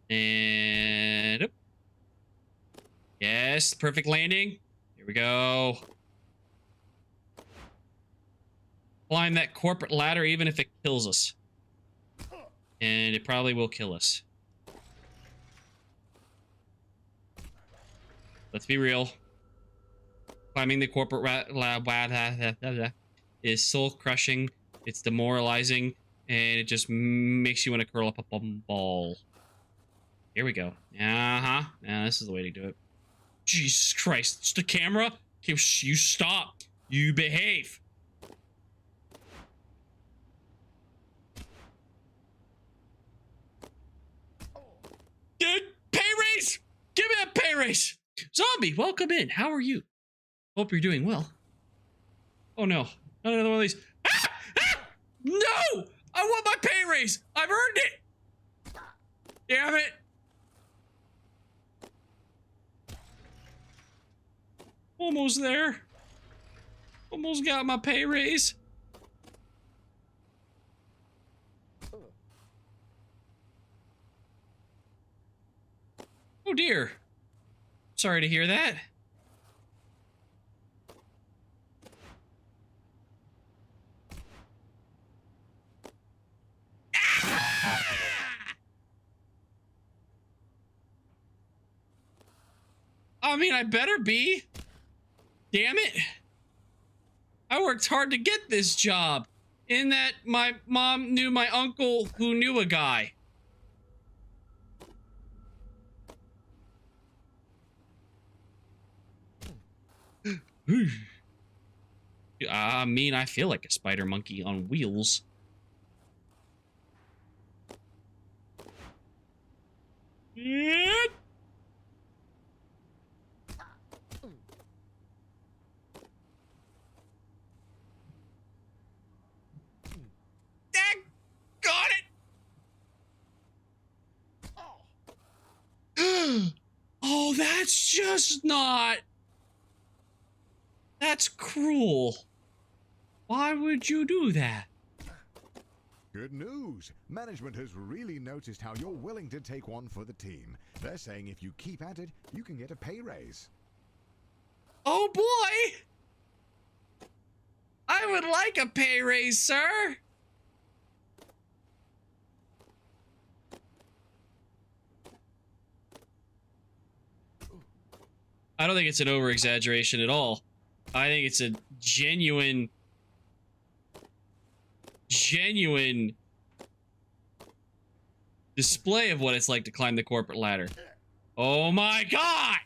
And Yes, perfect landing. Here we go. Climb that corporate ladder even if it kills us. And it probably will kill us. Let's be real. Climbing the corporate ladder is soul crushing. It's demoralizing. And it just makes you want to curl up a ball. Here we go. Uh-huh. Yeah, this is the way to do it. Jesus Christ. It's the camera. You stop. You behave. Dude, pay raise! Give me a pay raise! Zombie, welcome in. How are you? Hope you're doing well. Oh no. Another one of these. Ah! Ah! No! I want my pay raise! I've earned it! Damn it! Almost there. Almost got my pay raise. Oh dear. Sorry to hear that. I mean, I better be. Damn it. I worked hard to get this job. In that my mom knew my uncle who knew a guy. I mean, I feel like a spider monkey on wheels. Got it! Oh, that's just not... That's cruel. Why would you do that? Good news! Management has really noticed how you're willing to take one for the team. They're saying if you keep at it, you can get a pay raise. Oh boy! I would like a pay raise, sir! I don't think it's an over-exaggeration at all. I think it's a genuine display of what it's like to climb the corporate ladder. Oh my god!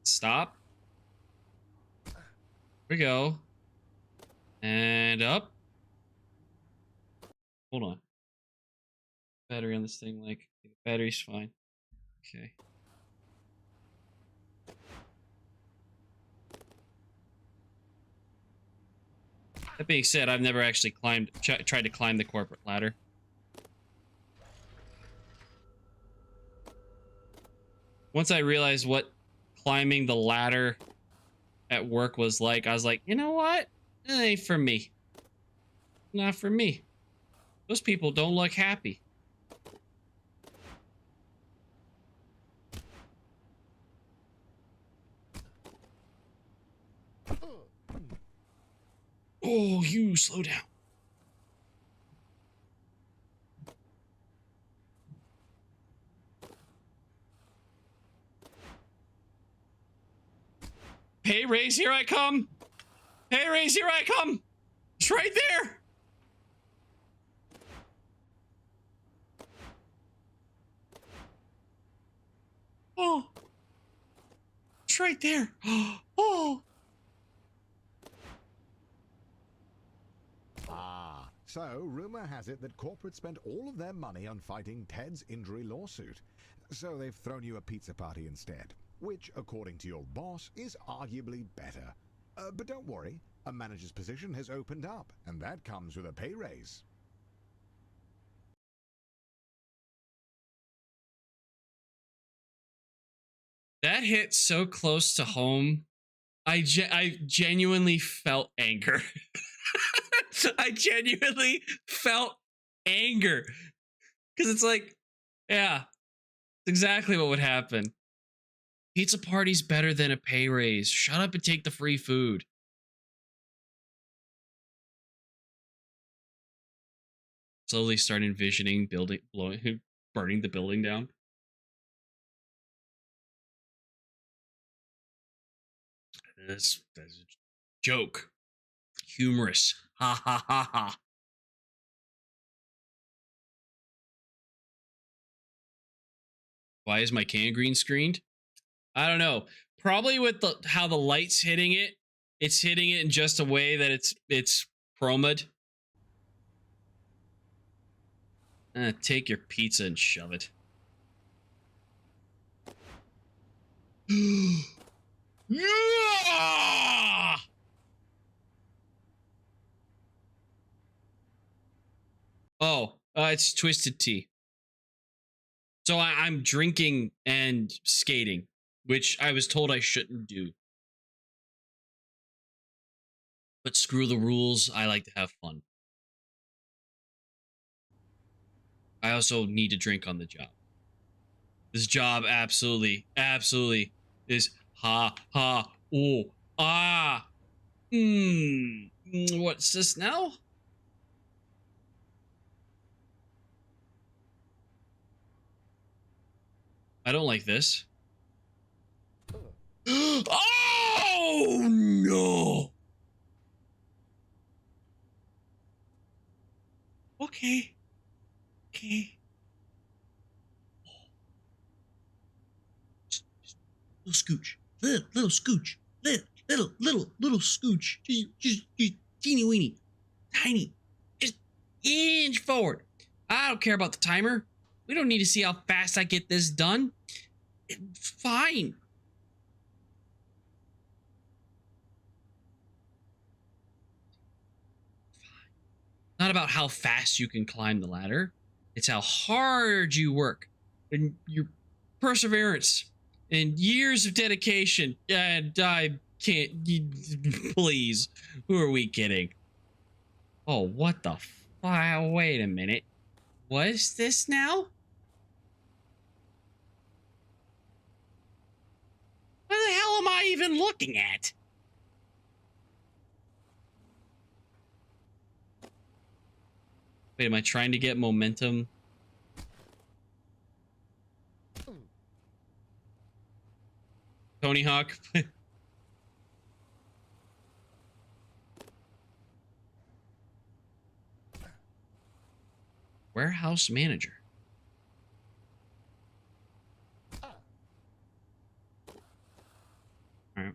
Stop. Here we go. And up. Hold on. Battery on this thing, like, the battery's fine. Okay. That being said, I've never actually tried to climb the corporate ladder. Once I realized what climbing the ladder at work was like, I was like, you know what? It ain't for me. Not for me. Those people don't look happy. Oh, you slow down. Pay raise, here I come. Pay raise, here I come. It's right there. Oh, it's right there. Oh. So, rumor has it that corporate spent all of their money on fighting Ted's injury lawsuit. So they've thrown you a pizza party instead, which, according to your boss, is arguably better. But don't worry, a manager's position has opened up, and that comes with a pay raise. That hit so close to home. I genuinely felt anger. I genuinely felt anger. Because it's like, Yeah, exactly what would happen. Pizza party's better than a pay raise. Shut up and take the free food. Slowly start envisioning building, blowing, burning the building down. That's a joke. Humorous. Ha ha ha ha. Why is my can green screened? I don't know. Probably with the how the light's hitting it. It's hitting it in just a way that it's chroma'd. Take your pizza and shove it. Yeah! Oh, it's twisted tea. So I'm drinking and skating, which I was told I shouldn't do. But screw the rules. I like to have fun. I also need to drink on the job. This job absolutely is ha ha ooh ah what's this now? I don't like this. Oh no. Okay. Little scooch. Little scooch. Little scooch. Just teeny weeny. Tiny. Just inch forward. I don't care about the timer. We don't need to see how fast I get this done. It's fine. Not about how fast you can climb the ladder. It's how hard you work and your perseverance and years of dedication. And I can't. Please, who are we kidding? Oh, what the? Wait a minute. What is this now? What the hell am I even looking at? Wait, am I trying to get momentum? Tony Hawk. Warehouse manager. All right.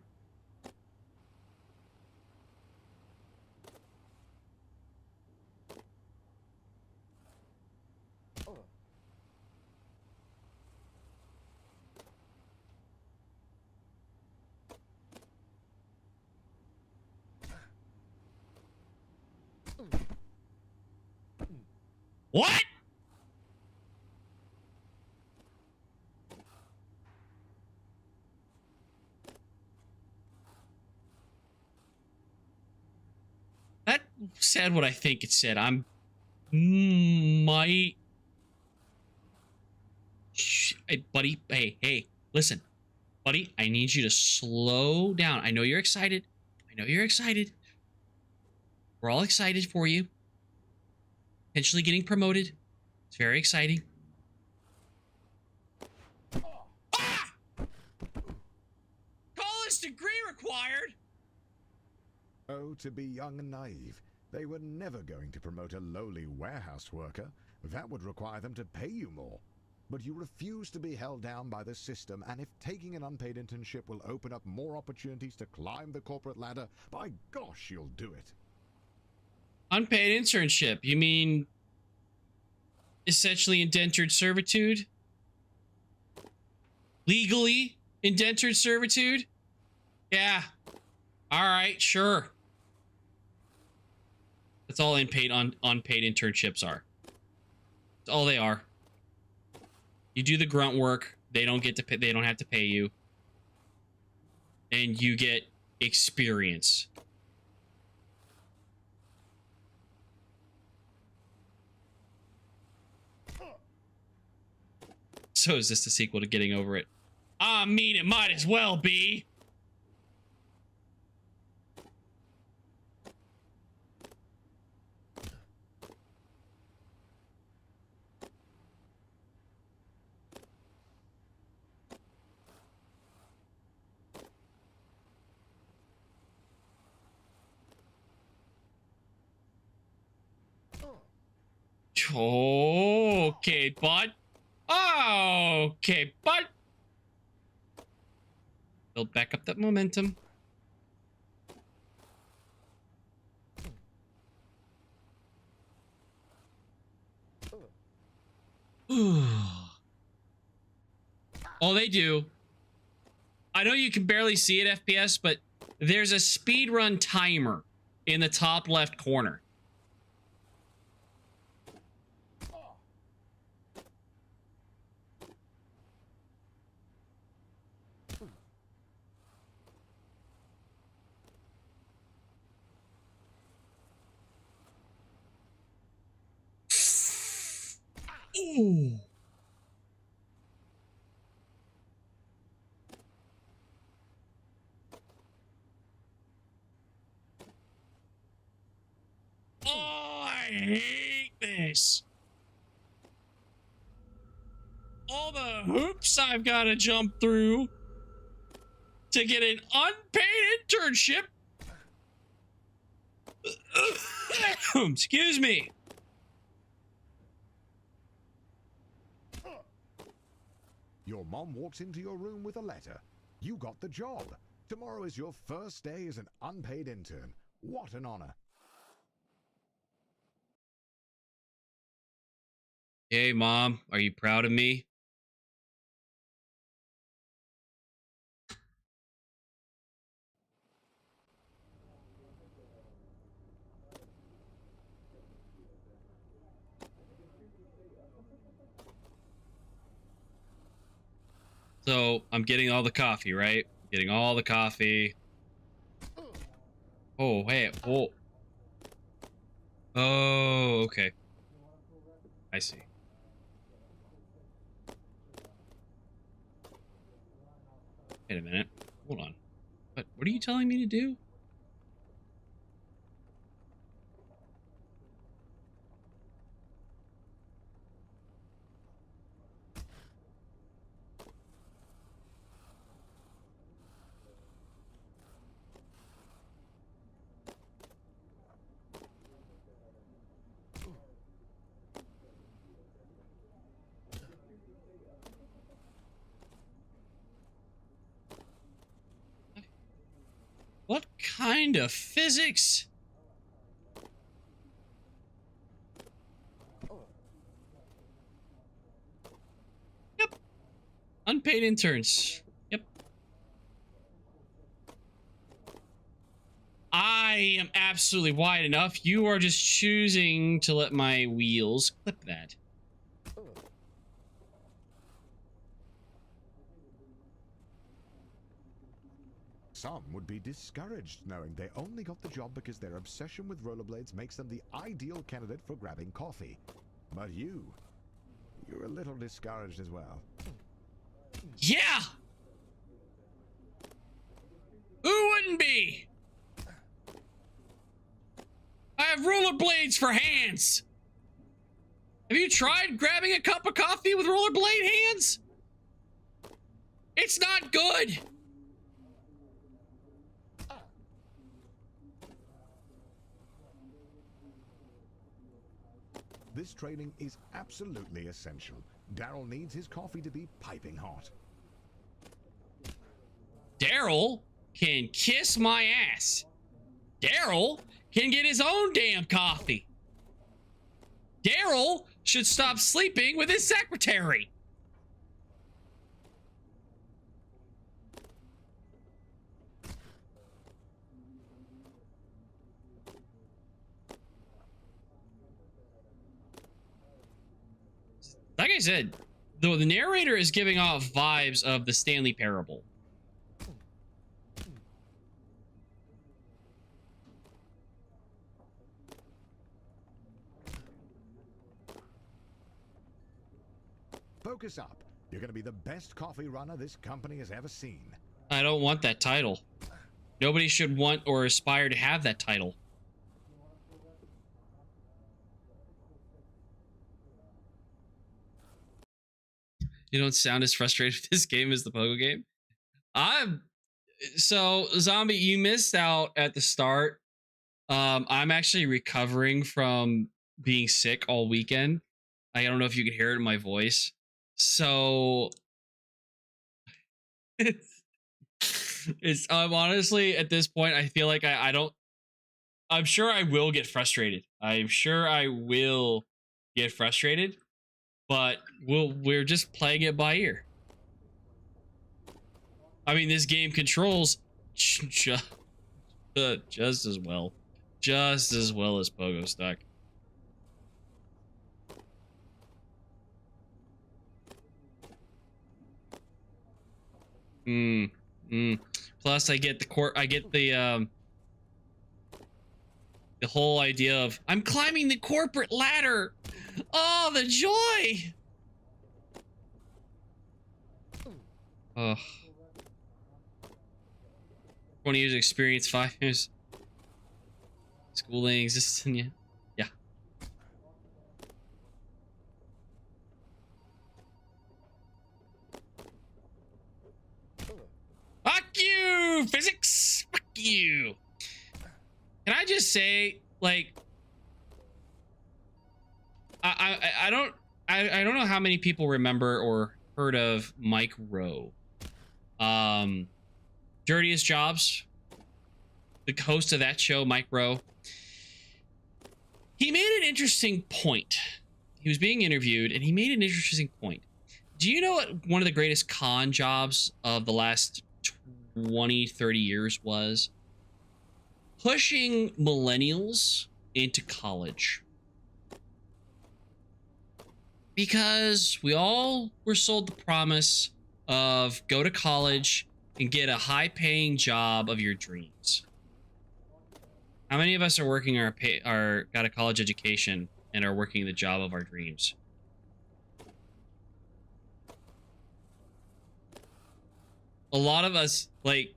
What? That said what I think it said. I'm might. Hey, buddy. Hey, listen. Buddy, I need you to slow down. I know you're excited. We're all excited for you. Potentially getting promoted. It's very exciting. Ah! College degree required. Oh, to be young and naive. They were never going to promote a lowly warehouse worker. That would require them to pay you more. But you refuse to be held down by the system, and if taking an unpaid internship will open up more opportunities to climb the corporate ladder, by gosh, you'll do it. Unpaid internship? You mean essentially indentured servitude? Legally indentured servitude? Yeah. All right, sure. That's all unpaid internships are. That's all they are. You do the grunt work. They don't get to pay, they don't have to pay you. And you get experience. So is this the sequel to Getting Over It? I mean, it might as well be. Okay, bud. Okay, bud. Build back up that momentum. Oh, they do. I know you can barely see it FPS, but there's a speedrun timer in the top left corner. Ooh. Oh, I hate this. All the hoops I've got to jump through to get an unpaid internship. Excuse me. Your mom walks into your room with a letter. You got the job. Tomorrow is your first day as an unpaid intern. What an honor. Hey, Mom, are you proud of me? So I'm getting all the coffee, right? Getting all the coffee. Oh, hey, oh. Oh, okay. I see. Wait a minute. Hold on. What are you telling me to do? What kind of physics? Yep. Unpaid interns. Yep. I am absolutely wide enough. You are just choosing to let my wheels clip that. Some would be discouraged knowing they only got the job because their obsession with rollerblades makes them the ideal candidate for grabbing coffee. But you're a little discouraged as well. Yeah! Who wouldn't be? I have rollerblades for hands. Have you tried grabbing a cup of coffee with rollerblade hands? It's not good. This training is absolutely essential. Daryl needs his coffee to be piping hot. Daryl can kiss my ass. Daryl can get his own damn coffee. Daryl should stop sleeping with his secretary. Like I said, though, the narrator is giving off vibes of the Stanley Parable. Focus up. You're going to be the best coffee runner this company has ever seen. I don't want that title. Nobody should want or aspire to have that title. You don't sound as frustrated with this game as the Pogo game. So Zombie, you missed out at the start. I'm actually recovering from being sick all weekend. I don't know if you can hear it in my voice. So I'm honestly at this point, I feel like I'm sure I will get frustrated. I'm sure I will get frustrated, but we're just playing it by ear. I mean, this game controls just as well as Pogo Stuck. Plus, I get the whole idea of I'm climbing the corporate ladder. Oh, the joy! Oh. 20 years experience, 5 years schooling exists in you. Yeah. Fuck you, physics. Fuck you. Can I just say, like, I don't know how many people remember or heard of Mike Rowe. Dirtiest Jobs, the host of that show, Mike Rowe. He made an interesting point. He was being interviewed and he made an interesting point. Do you know what one of the greatest con jobs of the last 20, 30 years was? Pushing millennials into college. Because we all were sold the promise of go to college and get a high-paying job of your dreams. How many of us are working got a college education and are working the job of our dreams? A lot of us, like,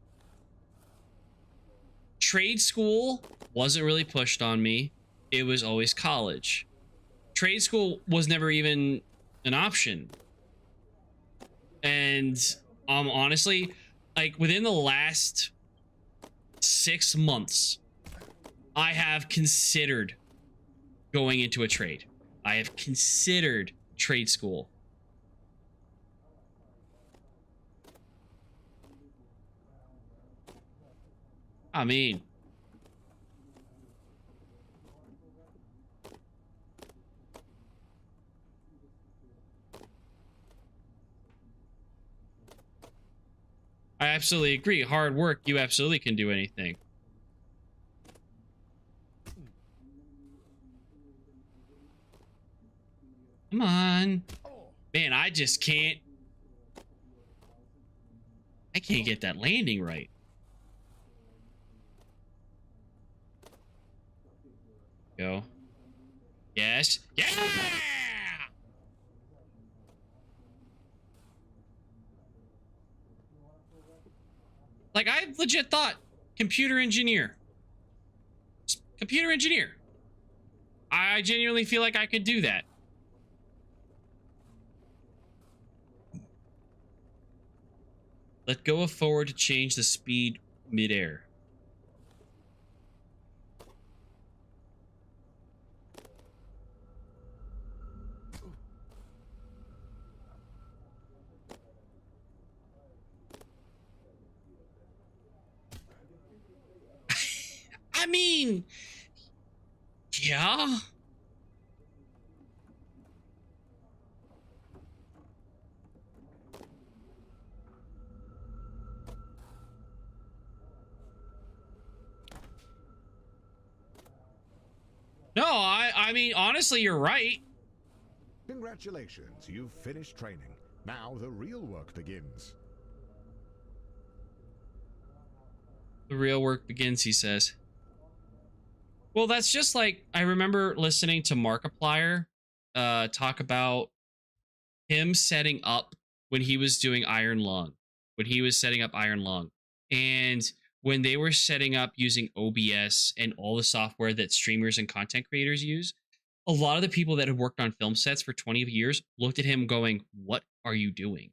trade school wasn't really pushed on me. It was always college. Trade school was never even an option. And honestly, like within the last 6 months, I have considered going into a trade. I have considered trade school. I mean, I absolutely agree. Hard work, you absolutely can do anything. Come on. Man, I just can't. I can't get that landing right. Go. Yes. Yeah! Like, I legit thought computer engineer. Computer engineer. I genuinely feel like I could do that. Let go of forward to change the speed midair. I mean, yeah. No, I mean, honestly, you're right. Congratulations, you've finished training. Now the real work begins. The real work begins, he says. Well, that's just like, I remember listening to Markiplier talk about him setting up when he was doing Iron Lung, when he was setting up Iron Lung. And when they were setting up using OBS and all the software that streamers and content creators use, a lot of the people that had worked on film sets for 20 years looked at him going, "What are you doing?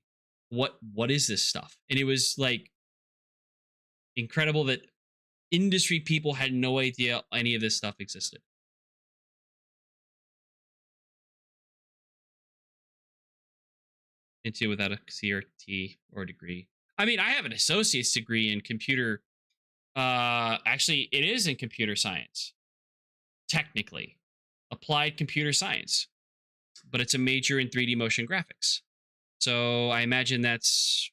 What is this stuff?" And it was like incredible that industry people had no idea any of this stuff existed. Into without a CRT or degree. I mean, I have an associate's degree in computer. Actually, it is in computer science. Technically, applied computer science, but it's a major in 3D motion graphics. So I imagine that's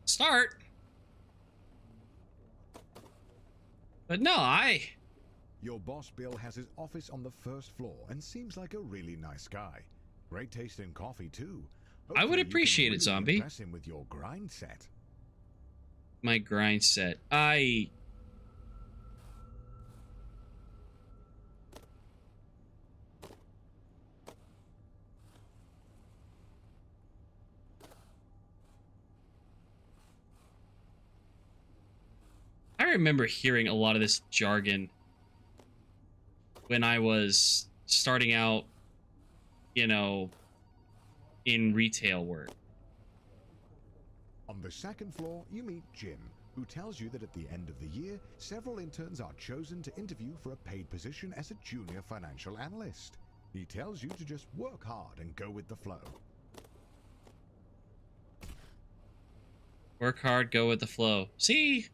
start. But no, Your boss Bill has his office on the first floor and seems like a really nice guy. Great taste in coffee too. I would Hopefully you can appreciate it, really Zombie. Impress him with your grind set. My grind set. I remember hearing a lot of this jargon when I was starting out, you know, in retail work. On the second floor, you meet Jim, who tells you that at the end of the year, several interns are chosen to interview for a paid position as a junior financial analyst. He tells you to just work hard and go with the flow. Work hard, go with the flow. See?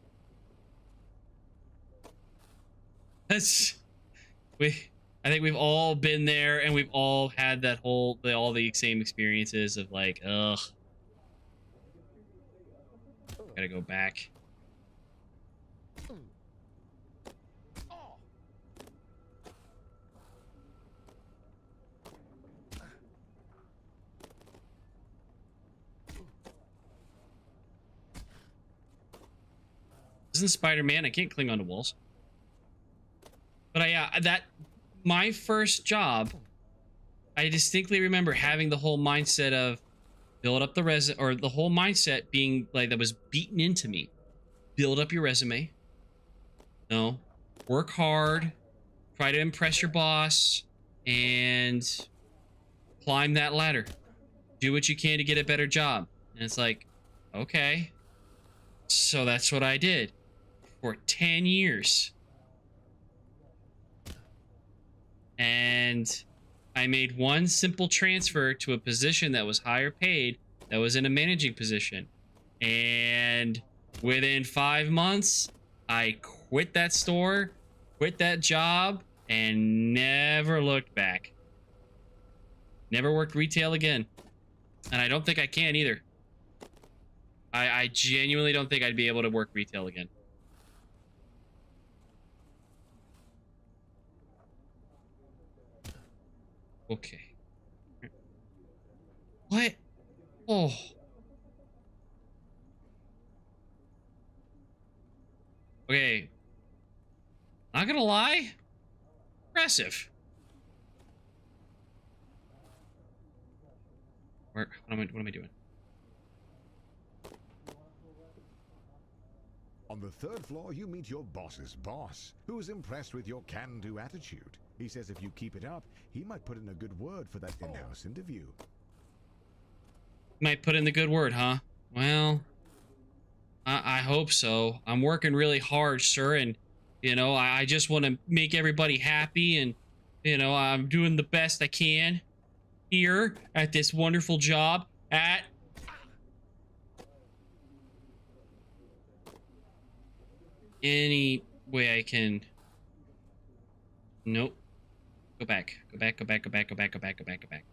I think we've all been there, and we've all had that all the same experiences of like, ugh. Gotta go back. Isn't Spider-Man? I can't cling onto walls. But my first job, I distinctly remember having the whole mindset of build up the or the whole mindset being like that was beaten into me. Build up your resume. No, work hard, try to impress your boss, and climb that ladder. Do what you can to get a better job. And it's like, okay. So that's what I did for 10 years. And I made one simple transfer to a position that was higher paid, that was in a managing position. And within 5 months, I quit that store, quit that job, and never looked back. Never worked retail again. And I don't think I can either. I genuinely don't think I'd be able to work retail again. Okay. What? Oh. Okay. Not gonna lie. Impressive. What am I doing? On the third floor, you meet your boss's boss, who is impressed with your can-do attitude. He says if you keep it up, he might put in a good word for that in-house interview. Might put in the good word, huh? Well, I hope so. I'm working really hard, sir, and, you know, I just want to make everybody happy, and, you know, I'm doing the best I can here at this wonderful job at... Any way I can... Nope. Go back. Go back, go back, go back, go back, go back, go back, go back.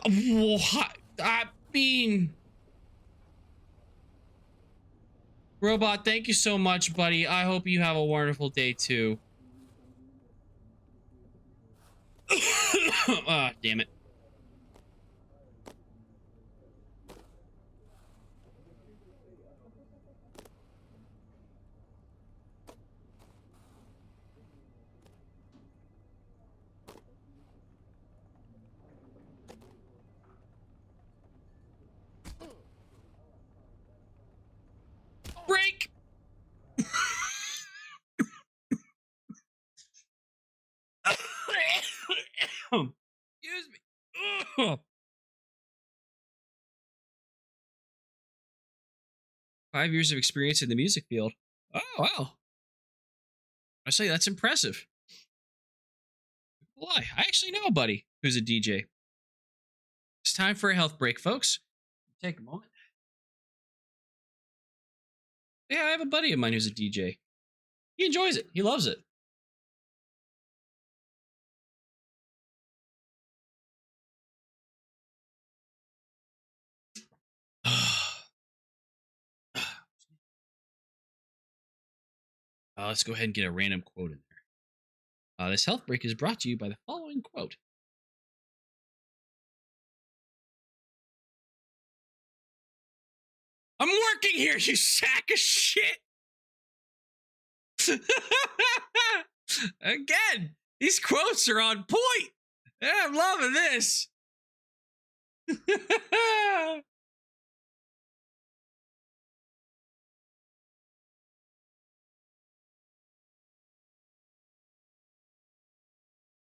What? I mean, Robot, thank you so much, buddy. I hope you have a wonderful day too. Ah, damn it. Break. Excuse me. Ugh. 5 years of experience in the music field. Oh, wow. I say that's impressive. Why? I actually know a buddy who's a DJ. It's time for a health break, folks. Take a moment. Yeah, I have a buddy of mine who's a DJ. He enjoys it. He loves it. Let's go ahead and get a random quote in there. This health break is brought to you by the following quote. I'm working here, you sack of shit. Again, these quotes are on point. Yeah, I'm loving this.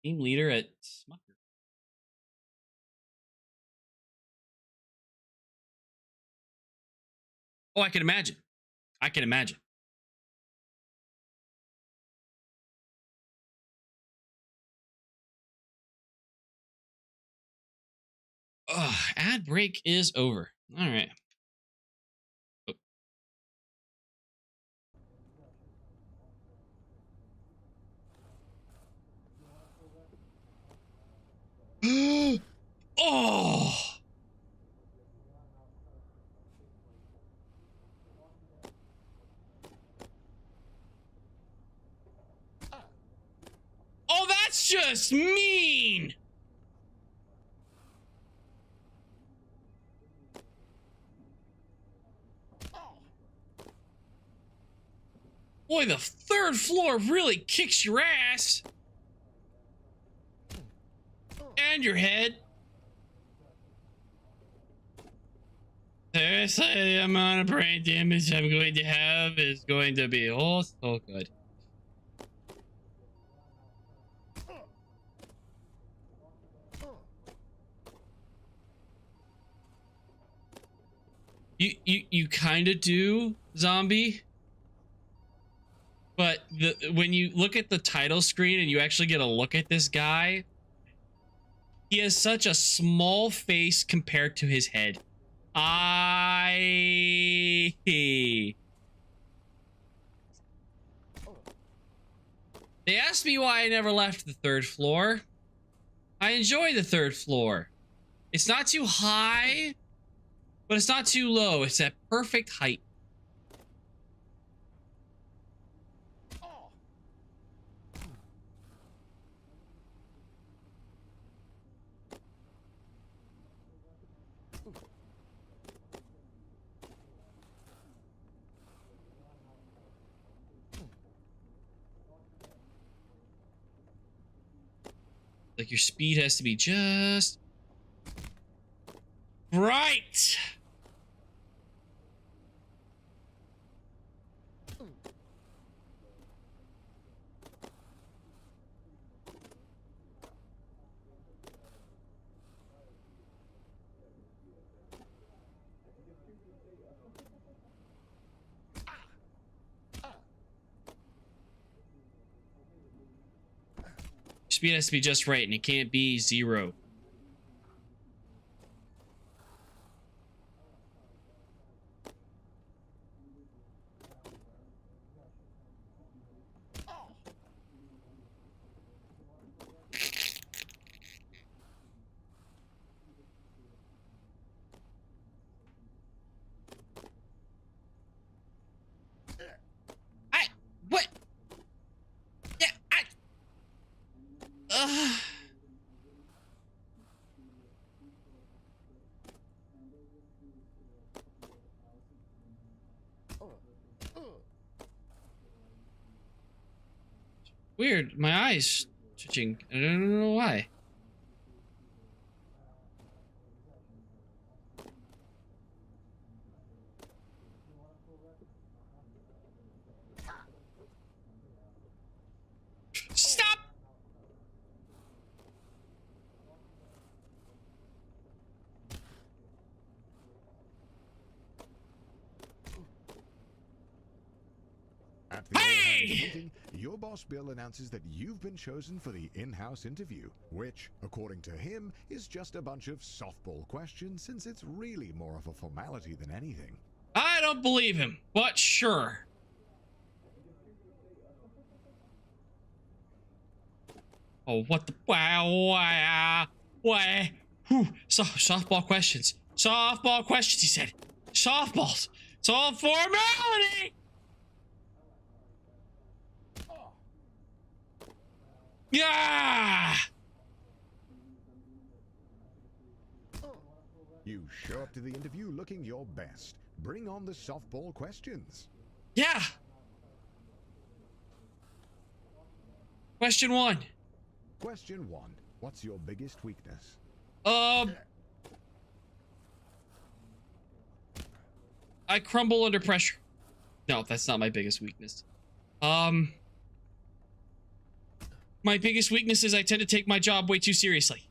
Team leader at Smucker. Oh, I can imagine. I can imagine. Ad break is over. All right. Oh. Oh, that's just mean. Boy, the third floor really kicks your ass. And your head. Seriously, the amount of brain damage I'm going to have is going to be oh so good. You kind of do, zombie. But when you look at the title screen and you actually get a look at this guy, he has such a small face compared to his head. They asked me why I never left the third floor. I enjoy the third floor. It's not too high, but it's not too low. It's at perfect height. Like your speed has to be just right. Speed has to be just right, and it can't be 0. Weird. My eyes twitching. I don't know why. Stop! At the all-hands meeting, your boss Bill announces that you've been chosen for the in-house interview, which, according to him, is just a bunch of softball questions since it's really more of a formality than anything. I don't believe him, but sure. Oh, what the? Why? Softball questions. Softball questions, he said. Softballs. It's all formality. Yeah. You show up to the interview looking your best. Bring on the softball questions. Yeah. Question 1. Question 1. What's your biggest weakness? I crumble under pressure. No, that's not my biggest weakness. My biggest weakness is I tend to take my job way too seriously.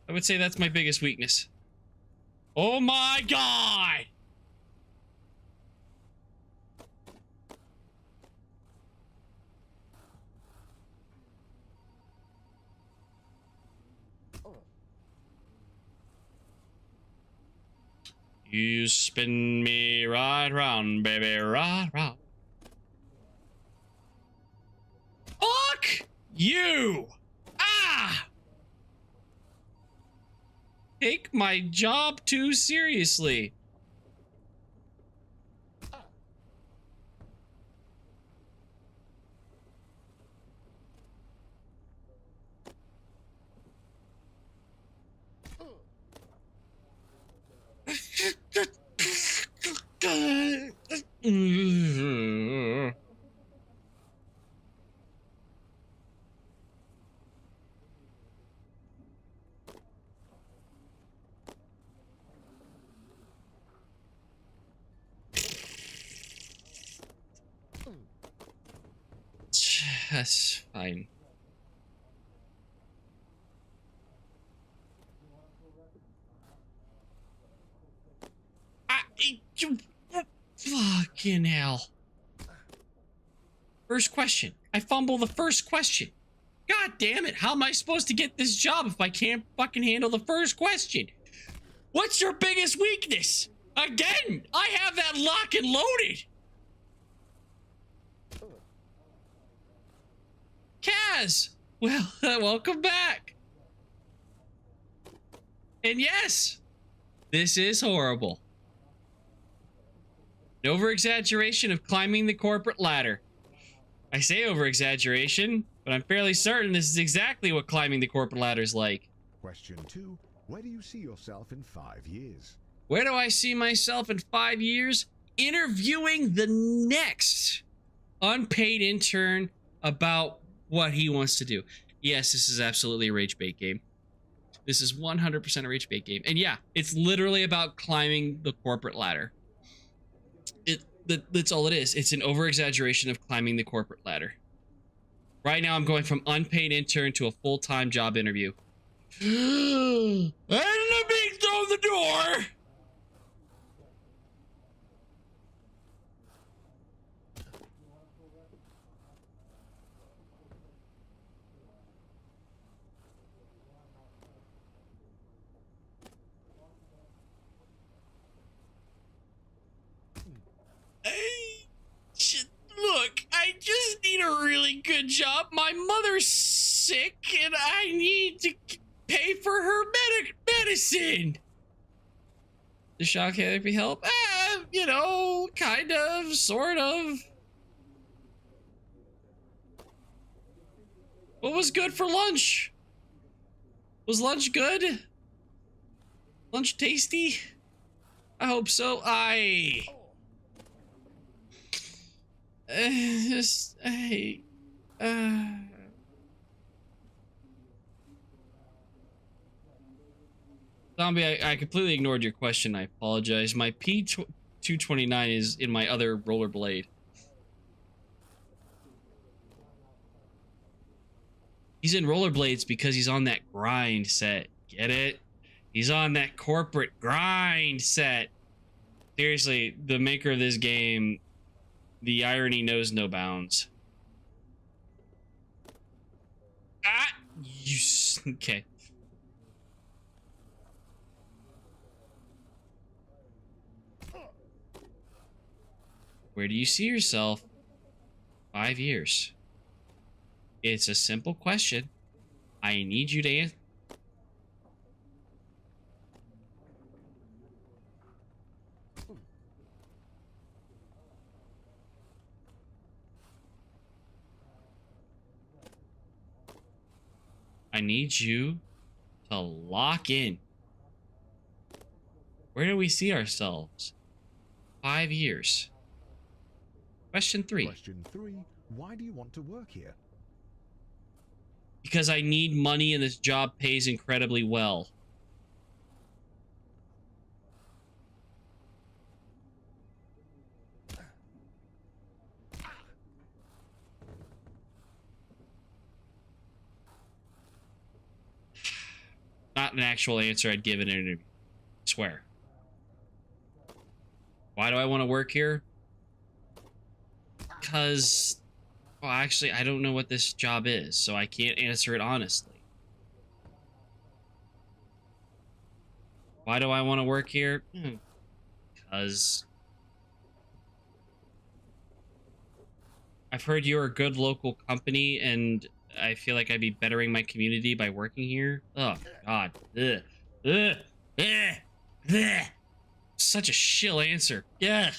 I would say that's my biggest weakness. Oh my God! You spin me right round, baby, right round. Fuck you! Ah! Take my job too seriously. That's fine. Fucking hell. First question. I fumble the first question. God damn it. How am I supposed to get this job if I can't fucking handle the first question? What's your biggest weakness? Again, I have that lock and loaded. Kaz, well, welcome back. And yes, this is horrible. An over-exaggeration of climbing the corporate ladder. I say over-exaggeration, but I'm fairly certain this is exactly what climbing the corporate ladder is like. Question 2. Where do you see yourself in 5 years? Where do I see myself in 5 years? Interviewing the next unpaid intern about what he wants to do. Yes, this is absolutely a rage bait game. This is 100% a rage bait game. And yeah, it's literally about climbing the corporate ladder. That's all it is. It's an over-exaggeration of climbing the corporate ladder. Right now, I'm going from unpaid intern to a full-time job interview. And I'm being thrown the door! Look, I just need a really good job. My mother's sick and I need to pay for her medicine. Does shock therapy help? you know, kind of, sort of. What was good for lunch? Was lunch good? Lunch tasty? I hope so. Zombie, I completely ignored your question. I apologize. My P229 is in my other rollerblade. He's in rollerblades because he's on that grind set. Get it? He's on that corporate grind set. Seriously, the maker of this game, the irony knows no bounds. Ah! Okay. Where do you see yourself? 5 years. It's a simple question. I need you to answer. I need you to lock in. Where do we see ourselves? 5 years. Question 3. Question 3. Why do you want to work here? Because I need money and this job pays incredibly well. Not an actual answer I'd give in an interview. I swear. Why do I want to work here? Because, well, actually, I don't know what this job is, so I can't answer it honestly. Why do I want to work here? Because I've heard you're a good local company, and I feel like I'd be bettering my community by working here. Oh, God. Ugh. Ugh. Ugh. Ugh. Such a shill answer. Yeah.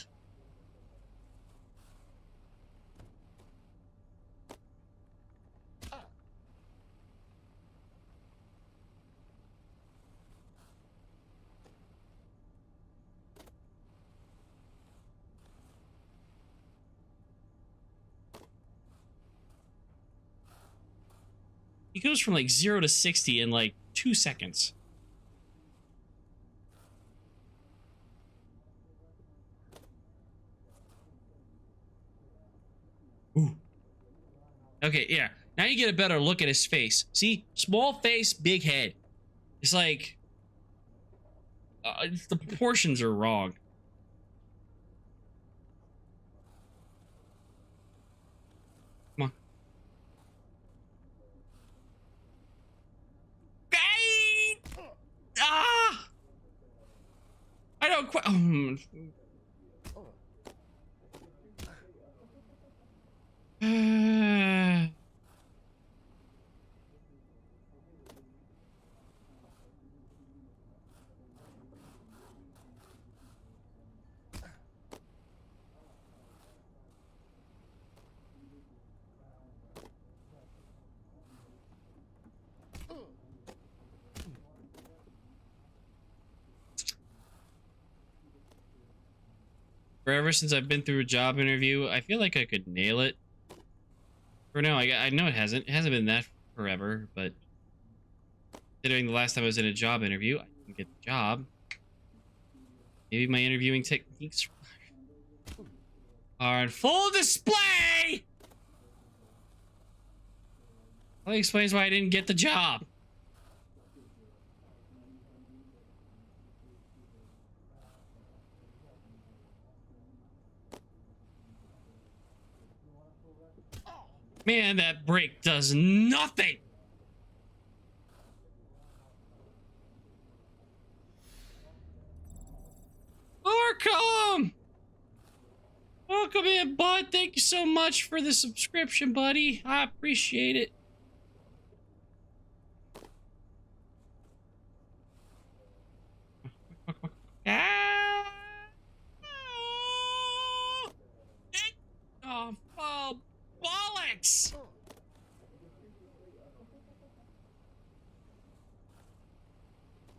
He goes from like 0 to 60 in like 2 seconds. Ooh. Okay, yeah. Now you get a better look at his face. See? Small face, big head. It's like... the proportions are wrong. Come on. Ah! I don't quite... Forever since I've been through a job interview, I feel like I could nail it. For now, I know it hasn't. It hasn't been that forever, but considering the last time I was in a job interview, I didn't get the job. Maybe my interviewing techniques are on full display! That explains why I didn't get the job. Man, that brake does nothing! Arkham! Welcome in, bud. Thank you so much for the subscription, buddy. I appreciate it. Ah! facts.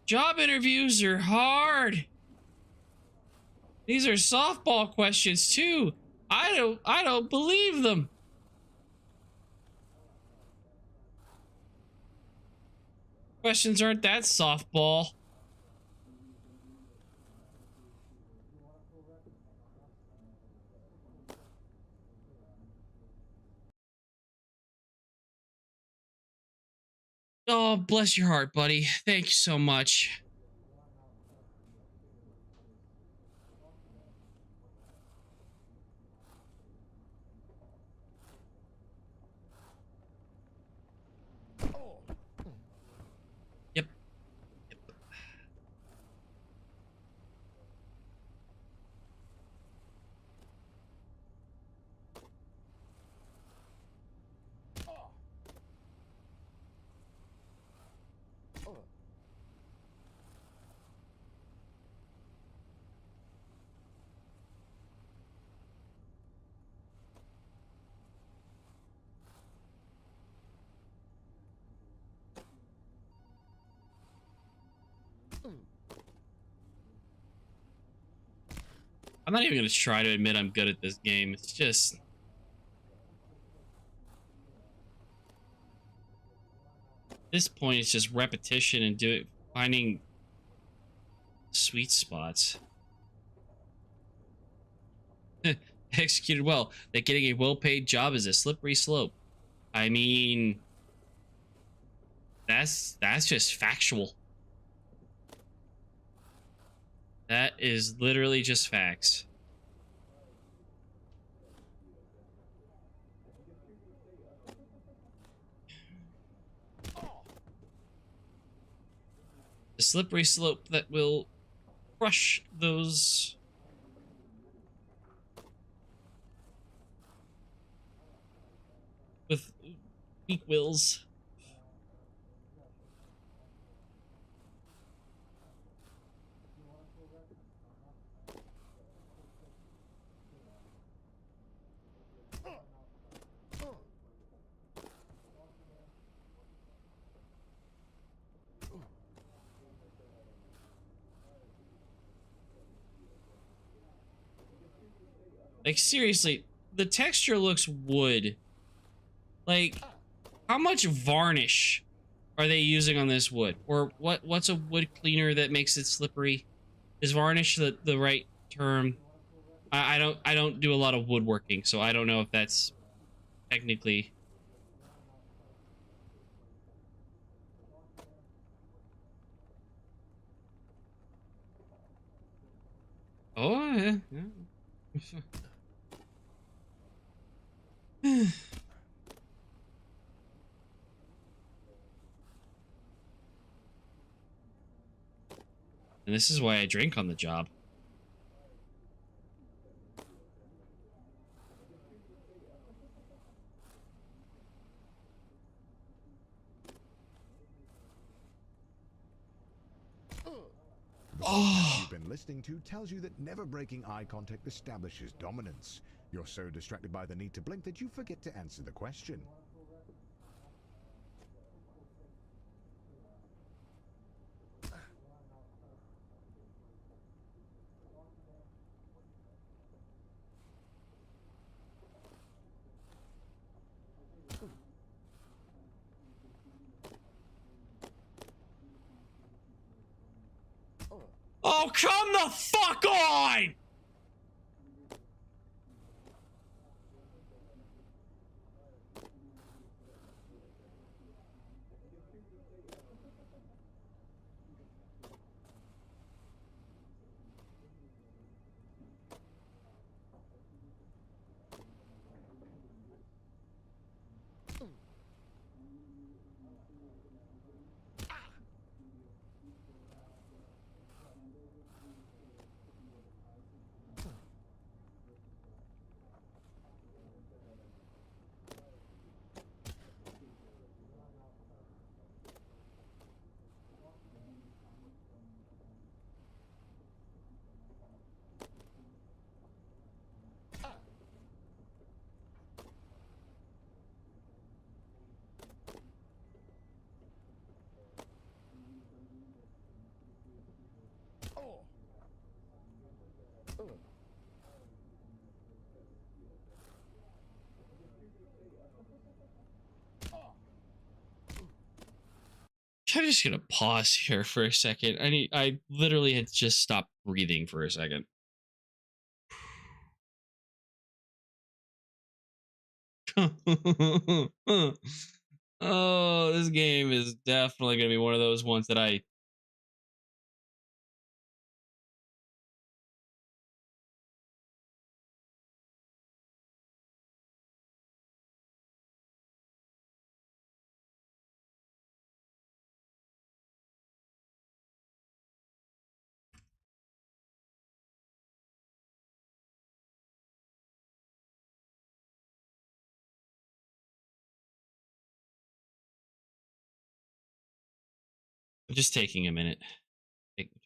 Job interviews are hard. These are softball questions too. I don't believe them. Questions aren't that softball. Oh, bless your heart, buddy. Thank you so much. Yep. I'm not even gonna try to admit I'm good at this game. It's just... at this point, it's just repetition and finding sweet spots. Executed well. That getting a well-paid job is a slippery slope. I mean, that's just factual. That is literally just facts. The slippery slope that will crush those with weak wills. Like, seriously, the texture looks wood. Like, how much varnish are they using on this wood? Or what's a wood cleaner that makes it slippery? Is varnish the right term? I don't do a lot of woodworking, so I don't know if that's technically... Oh, yeah. And this is why I drink on the job. The podcast you've been listening to tells you that never breaking eye contact establishes dominance. You're so distracted by the need to blink that you forget to answer the question. Oh, come the fuck on! I'm just gonna pause here for a second. I literally had just stopped breathing for a second. Oh, this game is definitely gonna be one of those ones that I I'm just taking a minute. Taking-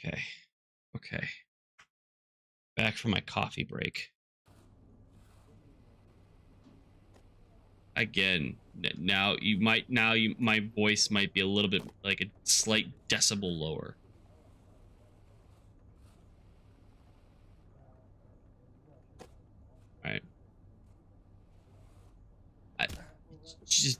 Okay. Okay. Back from my coffee break. Again, now my voice might be a little bit like a slight decibel lower. All right. Just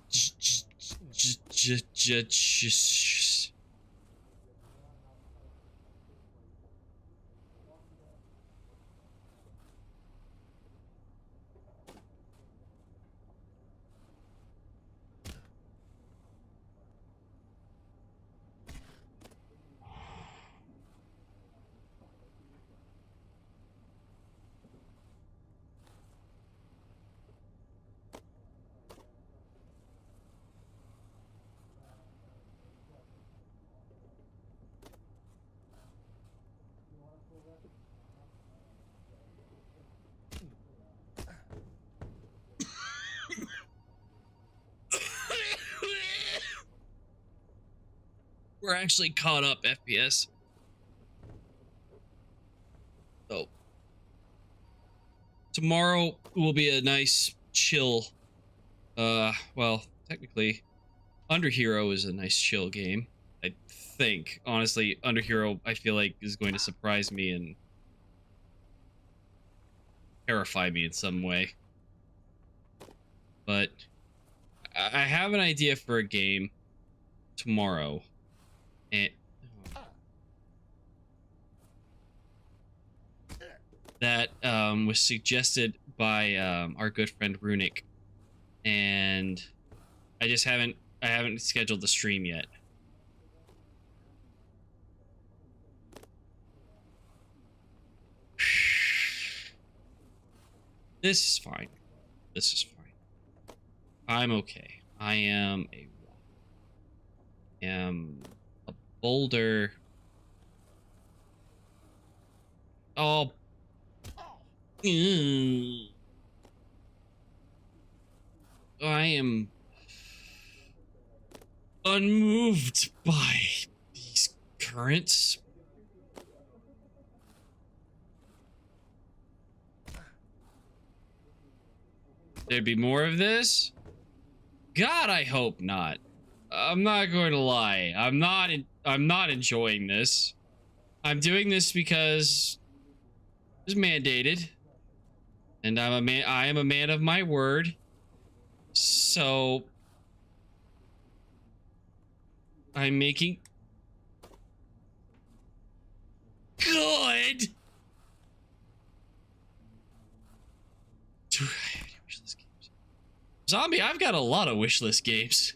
we're actually caught up, FPS. So tomorrow will be a nice chill. Well, technically, Under Hero is a nice chill game. I think, honestly, Under Hero I feel like is going to surprise me and terrify me in some way. But I have an idea for a game tomorrow, and that was suggested by our good friend Runic, and I haven't scheduled the stream yet. This is fine. This is fine. I'm okay. I am a boulder. Oh. I am unmoved by these currents. There'd be more of this? God, I hope not. I'm not going to lie. I'm not enjoying this. I'm doing this because it's mandated. And I am a man of my word. So I'm making good. Do I have any wishlist games? Zombie, I've got a lot of wishlist games.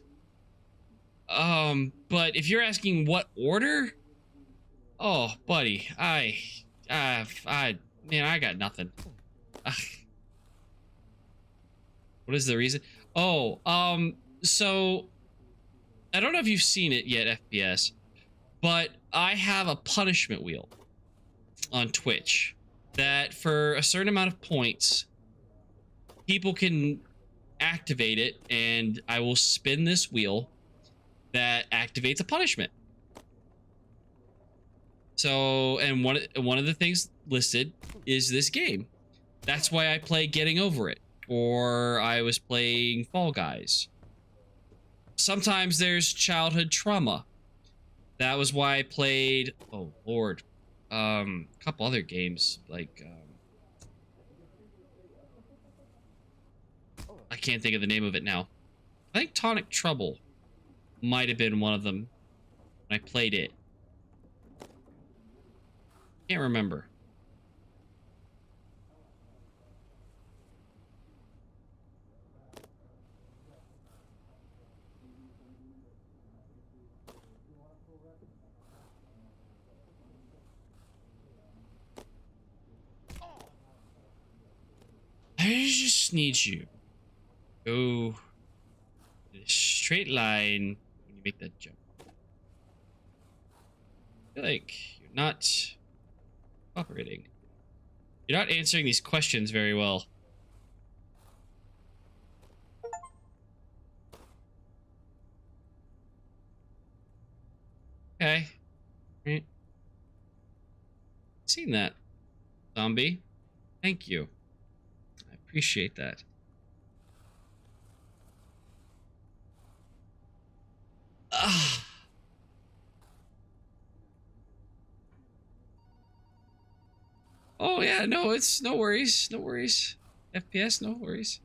But if you're asking what order, oh, buddy, man, I got nothing. What is the reason? Oh, so I don't know if you've seen it yet, FPS, but I have a punishment wheel on Twitch that for a certain amount of points, people can activate it, and I will spin this wheel that activates a punishment. So, and one of the things listed is this game. That's why I play Getting Over It, or I was playing Fall Guys. Sometimes there's childhood trauma. That was why I played, oh Lord, a couple other games like I can't think of the name of it now. I think Tonic Trouble might have been one of them when I played it. Can't remember. I just need you. Go in a straight line when you make that jump. I feel like you're not cooperating. You're not answering these questions very well. Okay. Right. Seen that, zombie. Thank you. I appreciate that. Ah. Oh yeah, no, it's no worries, no worries. FPS, no worries.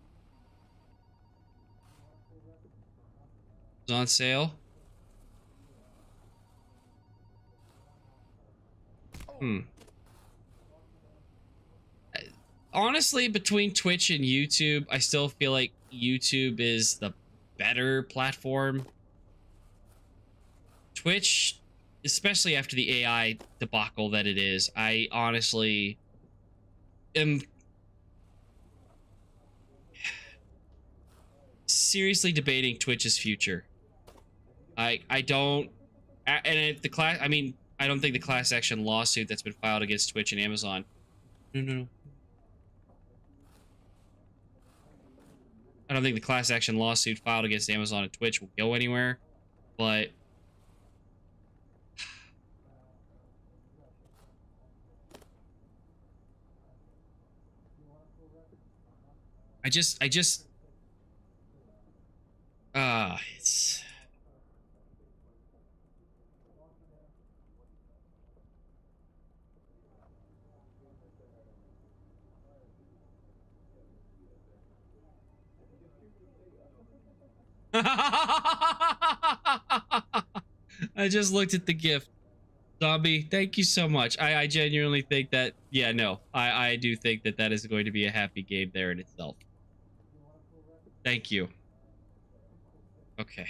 It's on sale. Honestly, between Twitch and YouTube, I still feel like YouTube is the better platform. Twitch, especially after the AI debacle that it is, I honestly am seriously debating Twitch's future. I don't, and if the class, I mean, I don't think the class action lawsuit that's been filed against Twitch and Amazon. No. I don't think the class action lawsuit filed against Amazon and Twitch will go anywhere, but it's I just looked at the gift. Zombie, thank you so much. I genuinely think that, yeah, no, I do think that that is going to be a happy game there in itself. Thank you. Okay.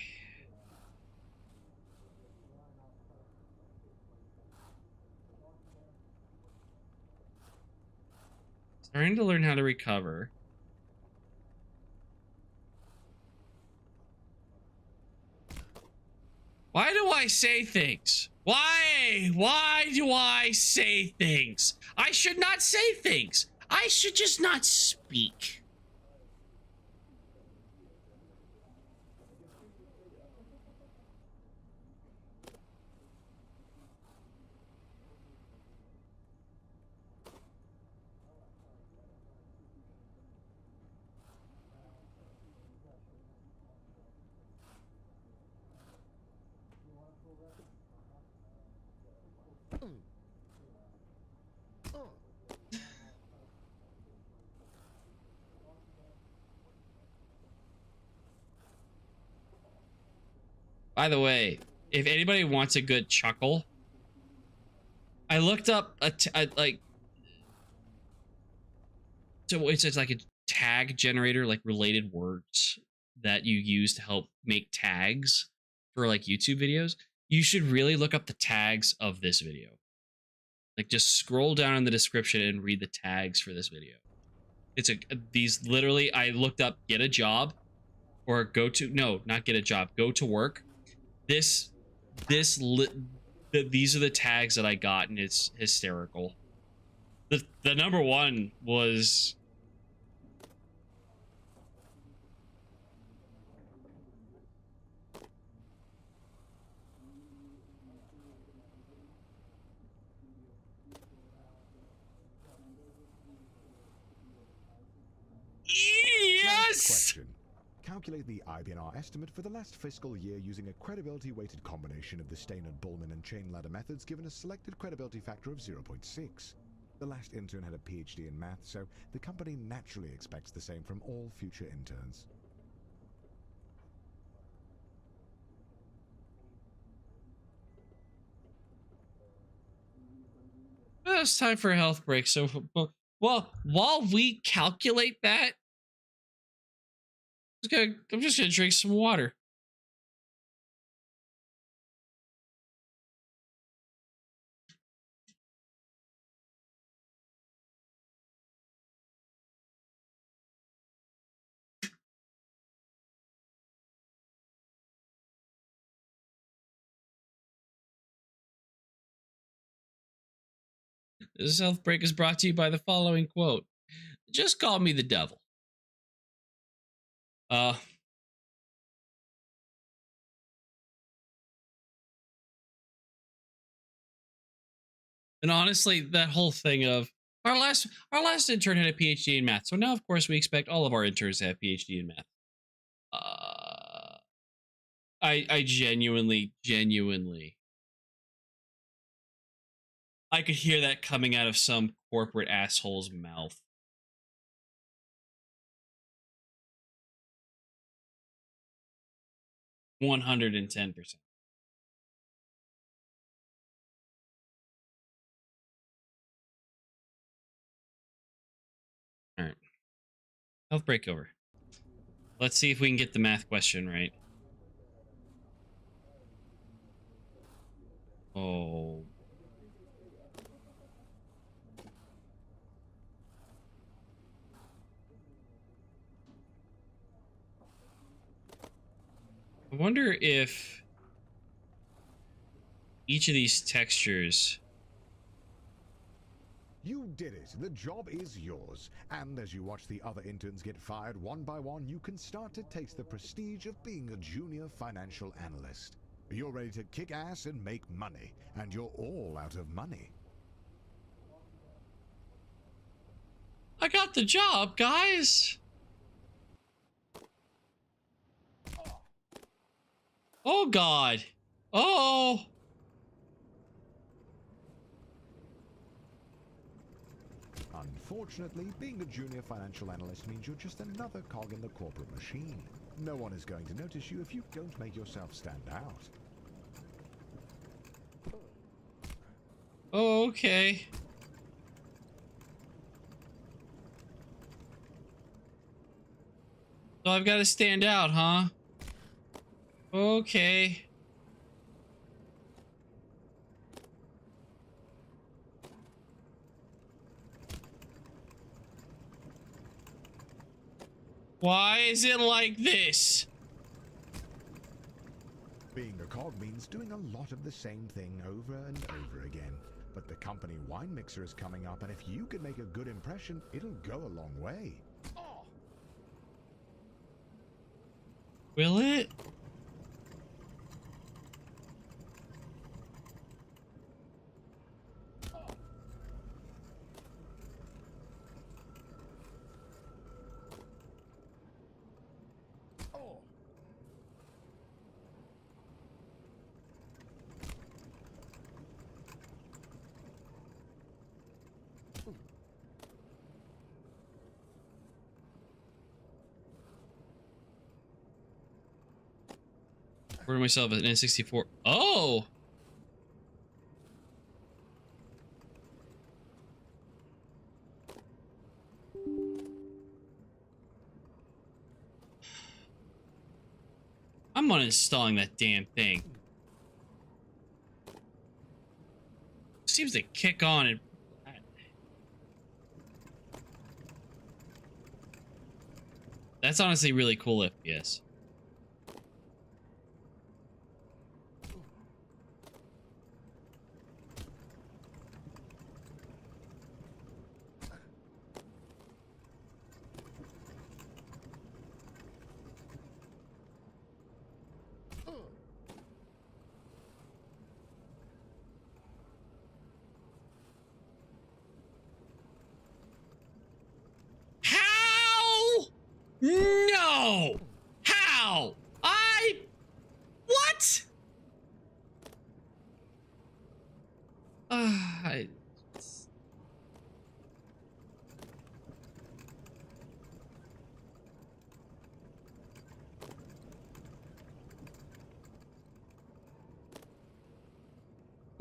Starting to learn how to recover. Why do I say things? Why? Why do I say things? I should not say things. I should just not speak. By the way, if anybody wants a good chuckle, I looked up like, so it's like a tag generator, like related words that you use to help make tags for like YouTube videos. You should really look up the tags of this video. Like just scroll down in the description and read the tags for this video. It's these literally, I looked up get a job or go to, no, not get a job, go to work. These are the tags that I got, and it's hysterical. The number one was Question. Calculate the IBNR estimate for the last fiscal year using a credibility-weighted combination of the Steinert, Bullman, and chain ladder methods given a selected credibility factor of 0.6. The last intern had a PhD in math, so the company naturally expects the same from all future interns. It's time for a health break. So, well, while we calculate that, I'm just gonna drink some water. This health break is brought to you by the following quote: "Just call me the devil." And honestly, that whole thing of our last intern had a PhD in math, so now of course we expect all of our interns to have PhD in math. I genuinely, I could hear that coming out of some corporate asshole's mouth. $110%. All right. Health break over. Let's see if we can get the math question right. Oh. I wonder if each of these textures... You did it. The job is yours. And as you watch the other interns get fired one by one, you can start to taste the prestige of being a junior financial analyst. You're ready to kick ass and make money, and you're all out of money. I got the job, guys! Oh, God. Oh! Unfortunately, being a junior financial analyst means you're just another cog in the corporate machine. No one is going to notice you if you don't make yourself stand out. Oh, okay. So I've got to stand out, huh? Okay. Why is it like this? Being a cog means doing a lot of the same thing over and over again. But the company wine mixer is coming up, and if you can make a good impression, it'll go a long way. Will it? Order myself an N64. Oh! I'm uninstalling that damn thing. Seems to kick on and... That's honestly really cool FPS. How? No! I-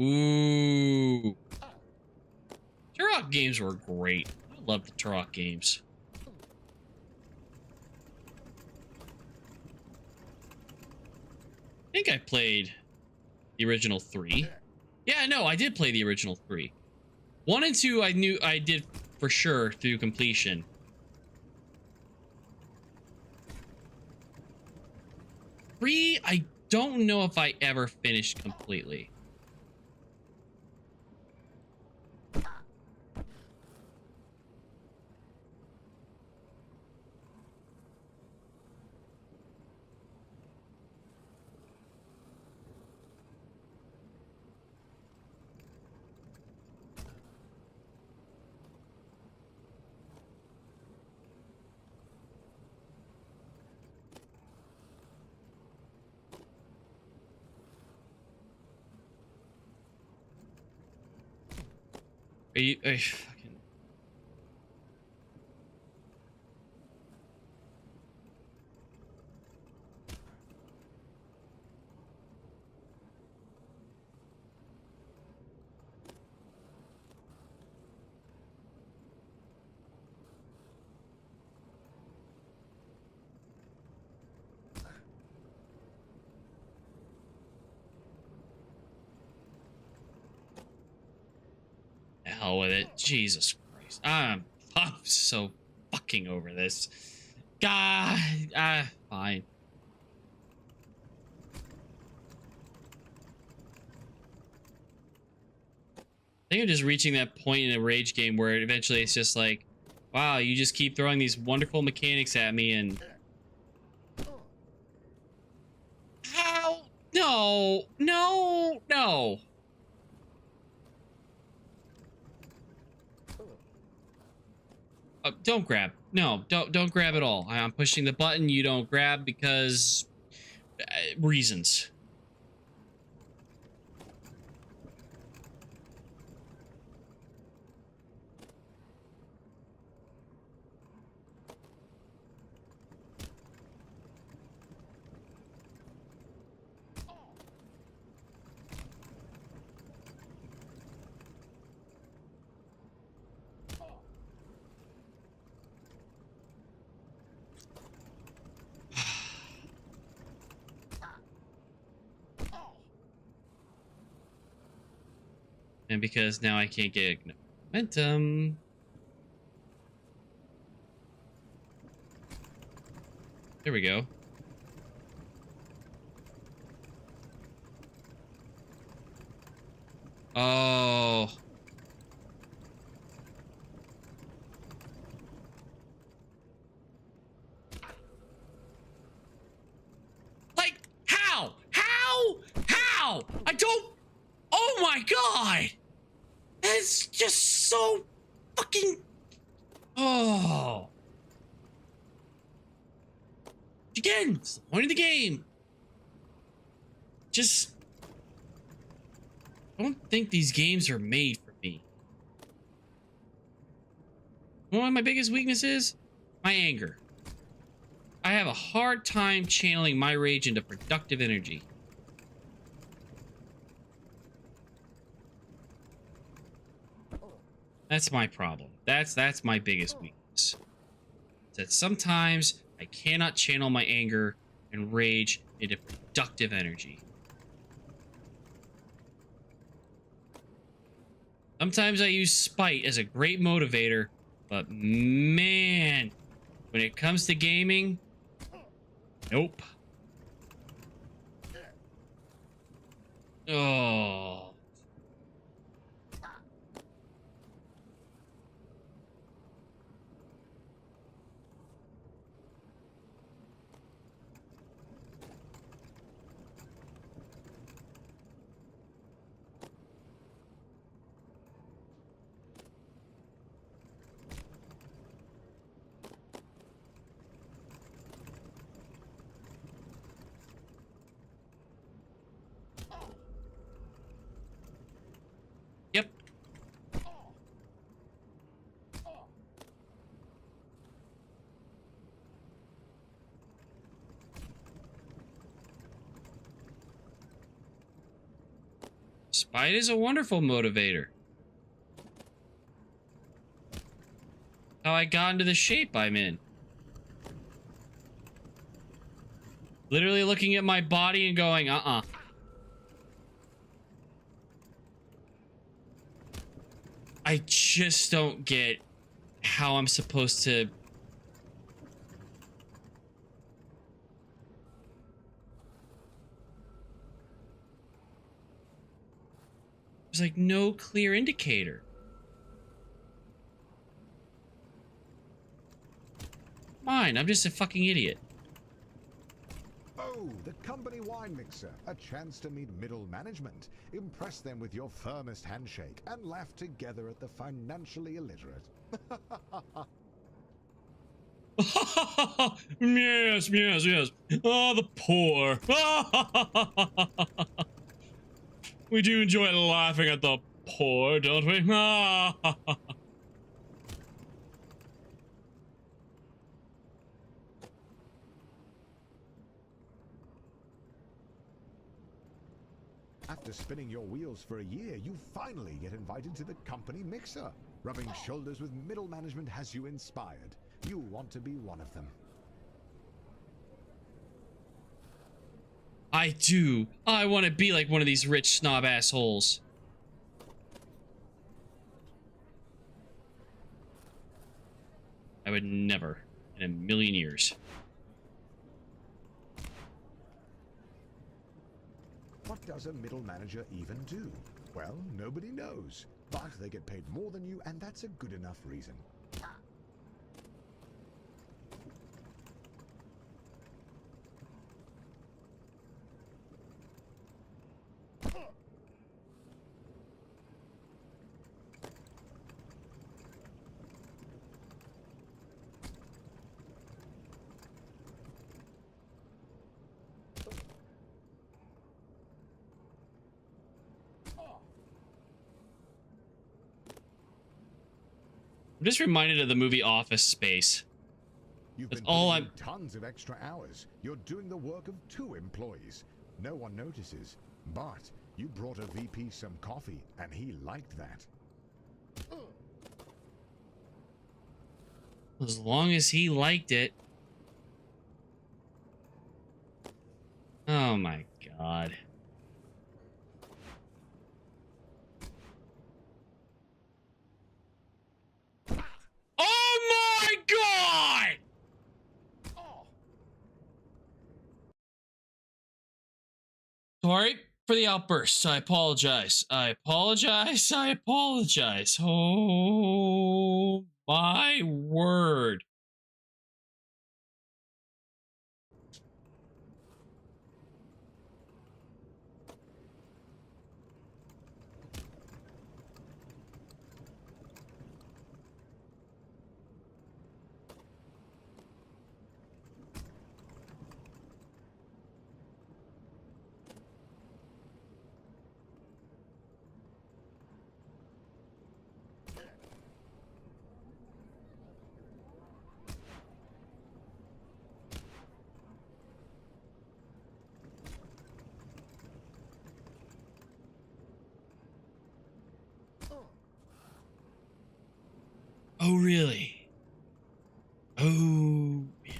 Ooh. Turok games were great. I love the Turok games. I think I played the original 3. Yeah, no, I did play the original 3. 1 and 2 I knew I did for sure through completion. 3, I don't know if I ever finished completely. Are you fucking... The hell with it. Jesus Christ. I'm so fucking over this. God, fine. I think I'm just reaching that point in a rage game where eventually it's just like, wow, you just keep throwing these wonderful mechanics at me and... How? No, no, no. Don't grab. No, don't grab at all. I'm pushing the button. You don't grab because reasons. And because now I can't get momentum. There we go. Oh. Like, how? How? How? I don't... Oh my god! That's just so fucking... Oh. Again, it's the point of the game. Just... I don't think these games are made for me. You know what my biggest weakness is? My anger. I have a hard time channeling my rage into productive energy. That's my problem. That's my biggest weakness. That sometimes I cannot channel my anger and rage into productive energy. Sometimes I use spite as a great motivator, but man, when it comes to gaming, nope. Oh. Spite is a wonderful motivator. How I got into the shape I'm in. Literally looking at my body and going, uh-uh. I just don't get how I'm supposed to... There's like no clear indicator. Fine, I'm just a fucking idiot. Oh, the company wine mixer. A chance to meet middle management, impress them with your firmest handshake, and laugh together at the financially illiterate. Yes, yes, yes. Oh, the poor. We do enjoy laughing at the poor, don't we? After spinning your wheels for a year, you finally get invited to the company mixer. Rubbing shoulders with middle management has you inspired. You want to be one of them. I do. I want to be like one of these rich snob assholes. I would never in a million years. What does a middle manager even do? Well, nobody knows. But they get paid more than you, and that's a good enough reason. I'm just reminded of the movie Office Space. You've That's been all putting I'm... in tons of extra hours. You're doing the work of 2 employees. No one notices. But you brought a VP some coffee, and he liked that. As long as he liked it. Oh my god. Oh my god! Sorry for the outburst. I apologize. I apologize. I apologize. Oh my word. Oh, really? Oh, really?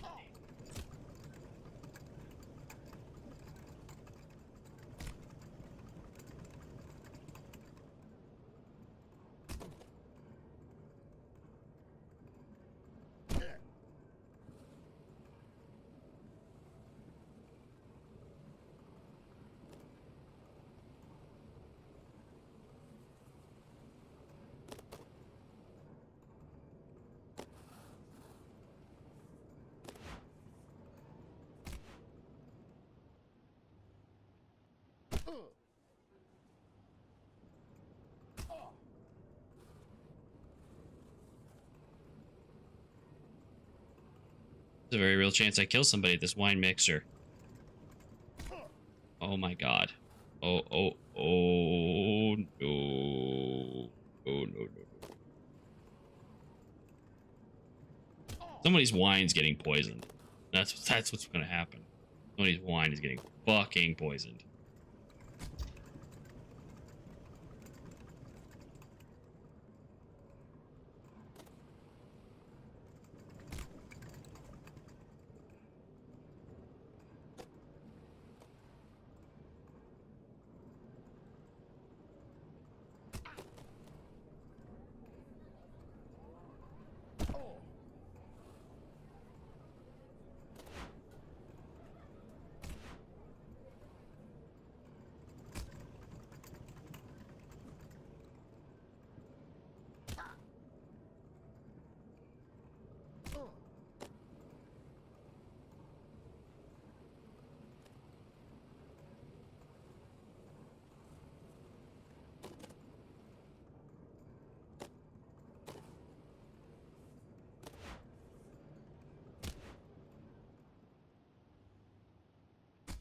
There's a very real chance I kill somebody at this wine mixer. Oh my god. Oh, oh, oh, no. Oh, no, no, no. Somebody's wine's getting poisoned. That's what's gonna happen. Somebody's wine is getting fucking poisoned.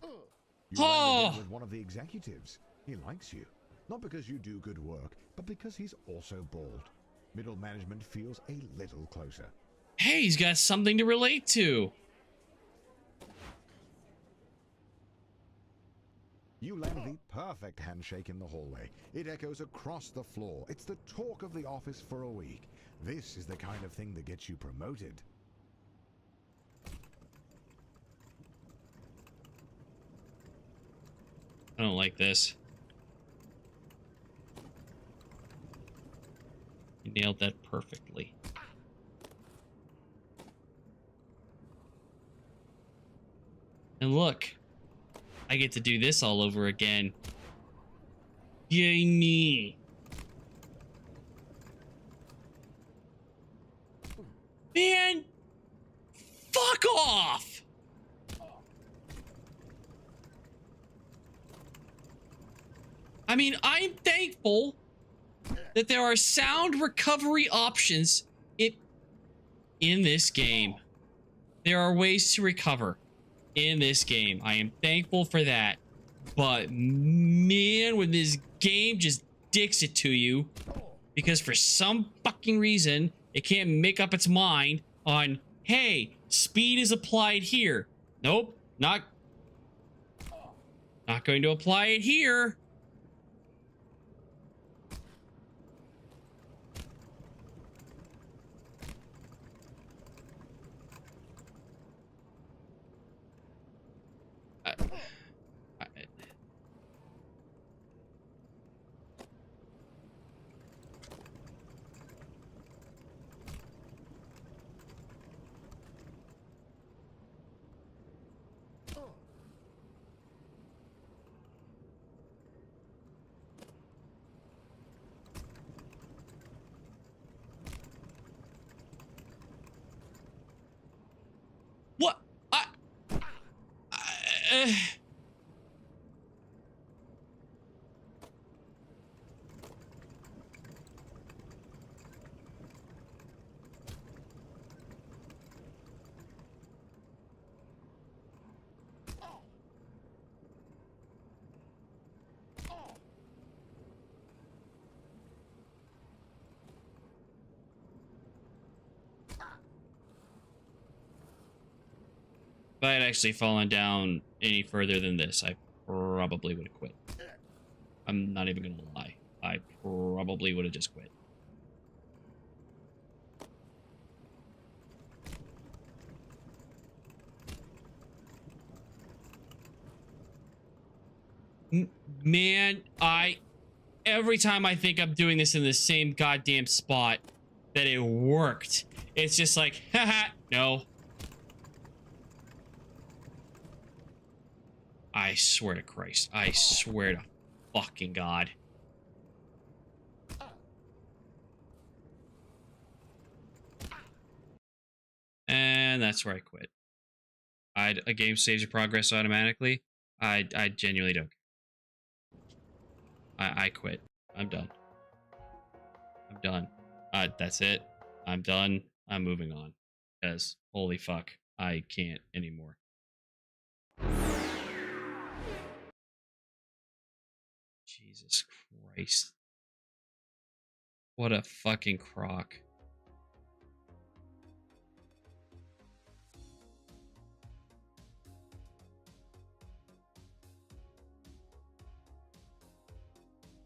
You landed in with one of the executives. He likes you. Not because you do good work, but because he's also bald. Middle management feels a little closer. Hey, he's got something to relate to. You land the perfect handshake in the hallway. It echoes across the floor. It's the talk of the office for a week. This is the kind of thing that gets you promoted. I don't like this. You nailed that perfectly. And look, I get to do this all over again. Yay me. Man, fuck off. I mean, I'm thankful that there are sound recovery options in this game. There are ways to recover in this game. I am thankful for that. But man, when this game just dicks it to you, because for some fucking reason, it can't make up its mind on, hey, speed is applied here. Nope, not going to apply it here. What? If I had actually fallen down any further than this, I probably would have quit. I'm not even gonna lie. I probably would have just quit. Man, every time I think I'm doing this in the same goddamn spot that it worked, it's just like, haha, no. I swear to Christ. I swear to fucking God. And that's where I quit. A game saves your progress automatically. I genuinely don't. I quit. I'm done. I'm done. That's it. I'm done. I'm moving on. Because holy fuck, I can't anymore. Jesus Christ. What a fucking crock.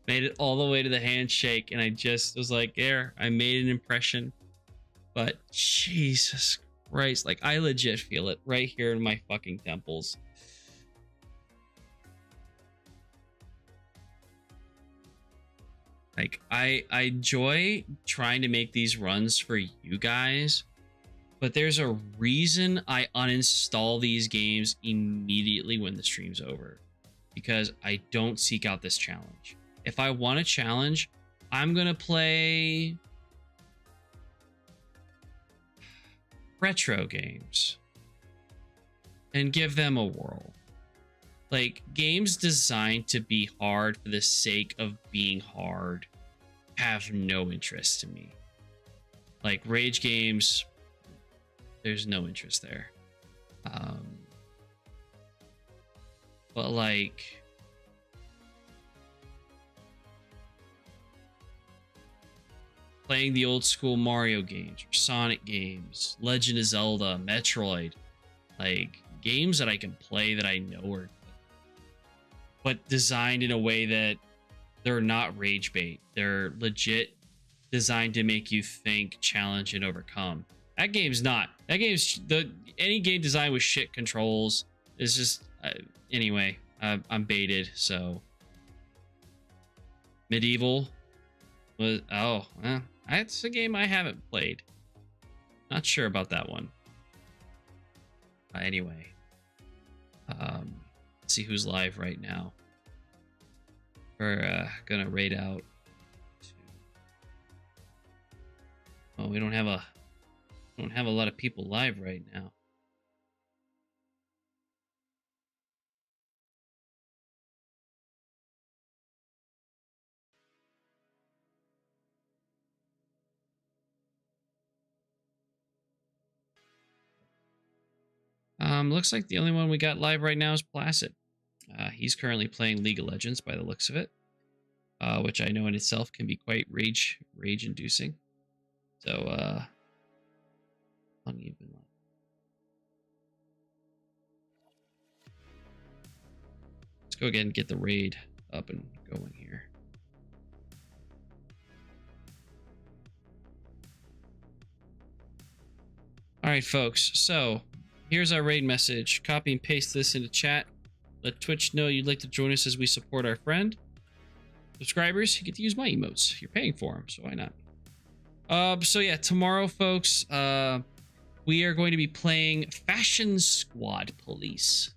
Made it all the way to the handshake, and I just was like, there, I made an impression. But Jesus Christ, like, I legit feel it right here in my fucking temples. Like, I enjoy trying to make these runs for you guys, but there's a reason I uninstall these games immediately when the stream's over, because I don't seek out this challenge. If I want a challenge, I'm gonna play retro games and give them a whirl. Like, games designed to be hard for the sake of being hard have no interest to me. Like, rage games, there's no interest there. But like, playing the old school Mario games, or Sonic games, Legend of Zelda, Metroid, like games that I can play that I know are good, but designed in a way that they're not rage bait. They're legit designed to make you think, challenge, and overcome. That game's not. That game's any game designed with shit controls is just anyway. I'm baited. So Medieval was that's a game I haven't played. Not sure about that one. Anyway, let's see who's live right now. We're gonna raid out. Oh, we don't have a lot of people live right now. Looks like the only one we got live right now is Placid. He's currently playing League of Legends by the looks of it, which I know in itself can be quite rage-inducing. So, how long have you been live? Let's go again and get the raid up and going here. All right, folks. So here's our raid message. Copy and paste this into chat. Let Twitch know you'd like to join us as we support our friend. Subscribers, you get to use my emotes. You're paying for them, so why not? So yeah, tomorrow, folks, we are going to be playing Fashion Squad Police.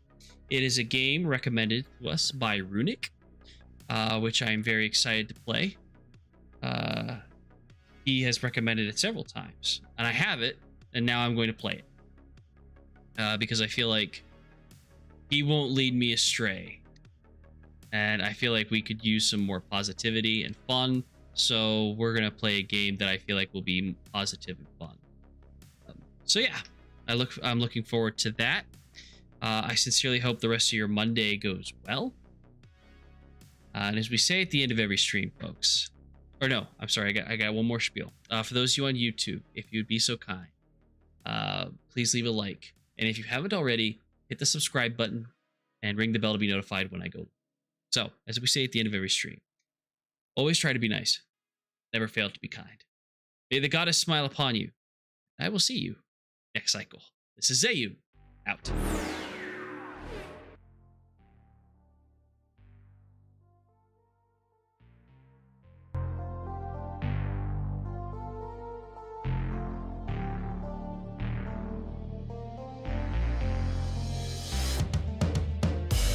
It is a game recommended to us by Runic, which I am very excited to play. He has recommended it several times, and I have it, and now I'm going to play it. Because I feel like he won't lead me astray. And I feel like we could use some more positivity and fun. So we're going to play a game that I feel like will be positive and fun. So yeah, I'm looking forward to that. I sincerely hope the rest of your Monday goes well. And as we say at the end of every stream, folks, or no, I'm sorry, I got one more spiel. For those of you on YouTube, if you'd be so kind, please leave a like. And if you haven't already, hit the subscribe button and ring the bell to be notified when I go. So, as we say at the end of every stream, always try to be nice. Never fail to be kind. May the goddess smile upon you. I will see you next cycle. This is Zayu, out.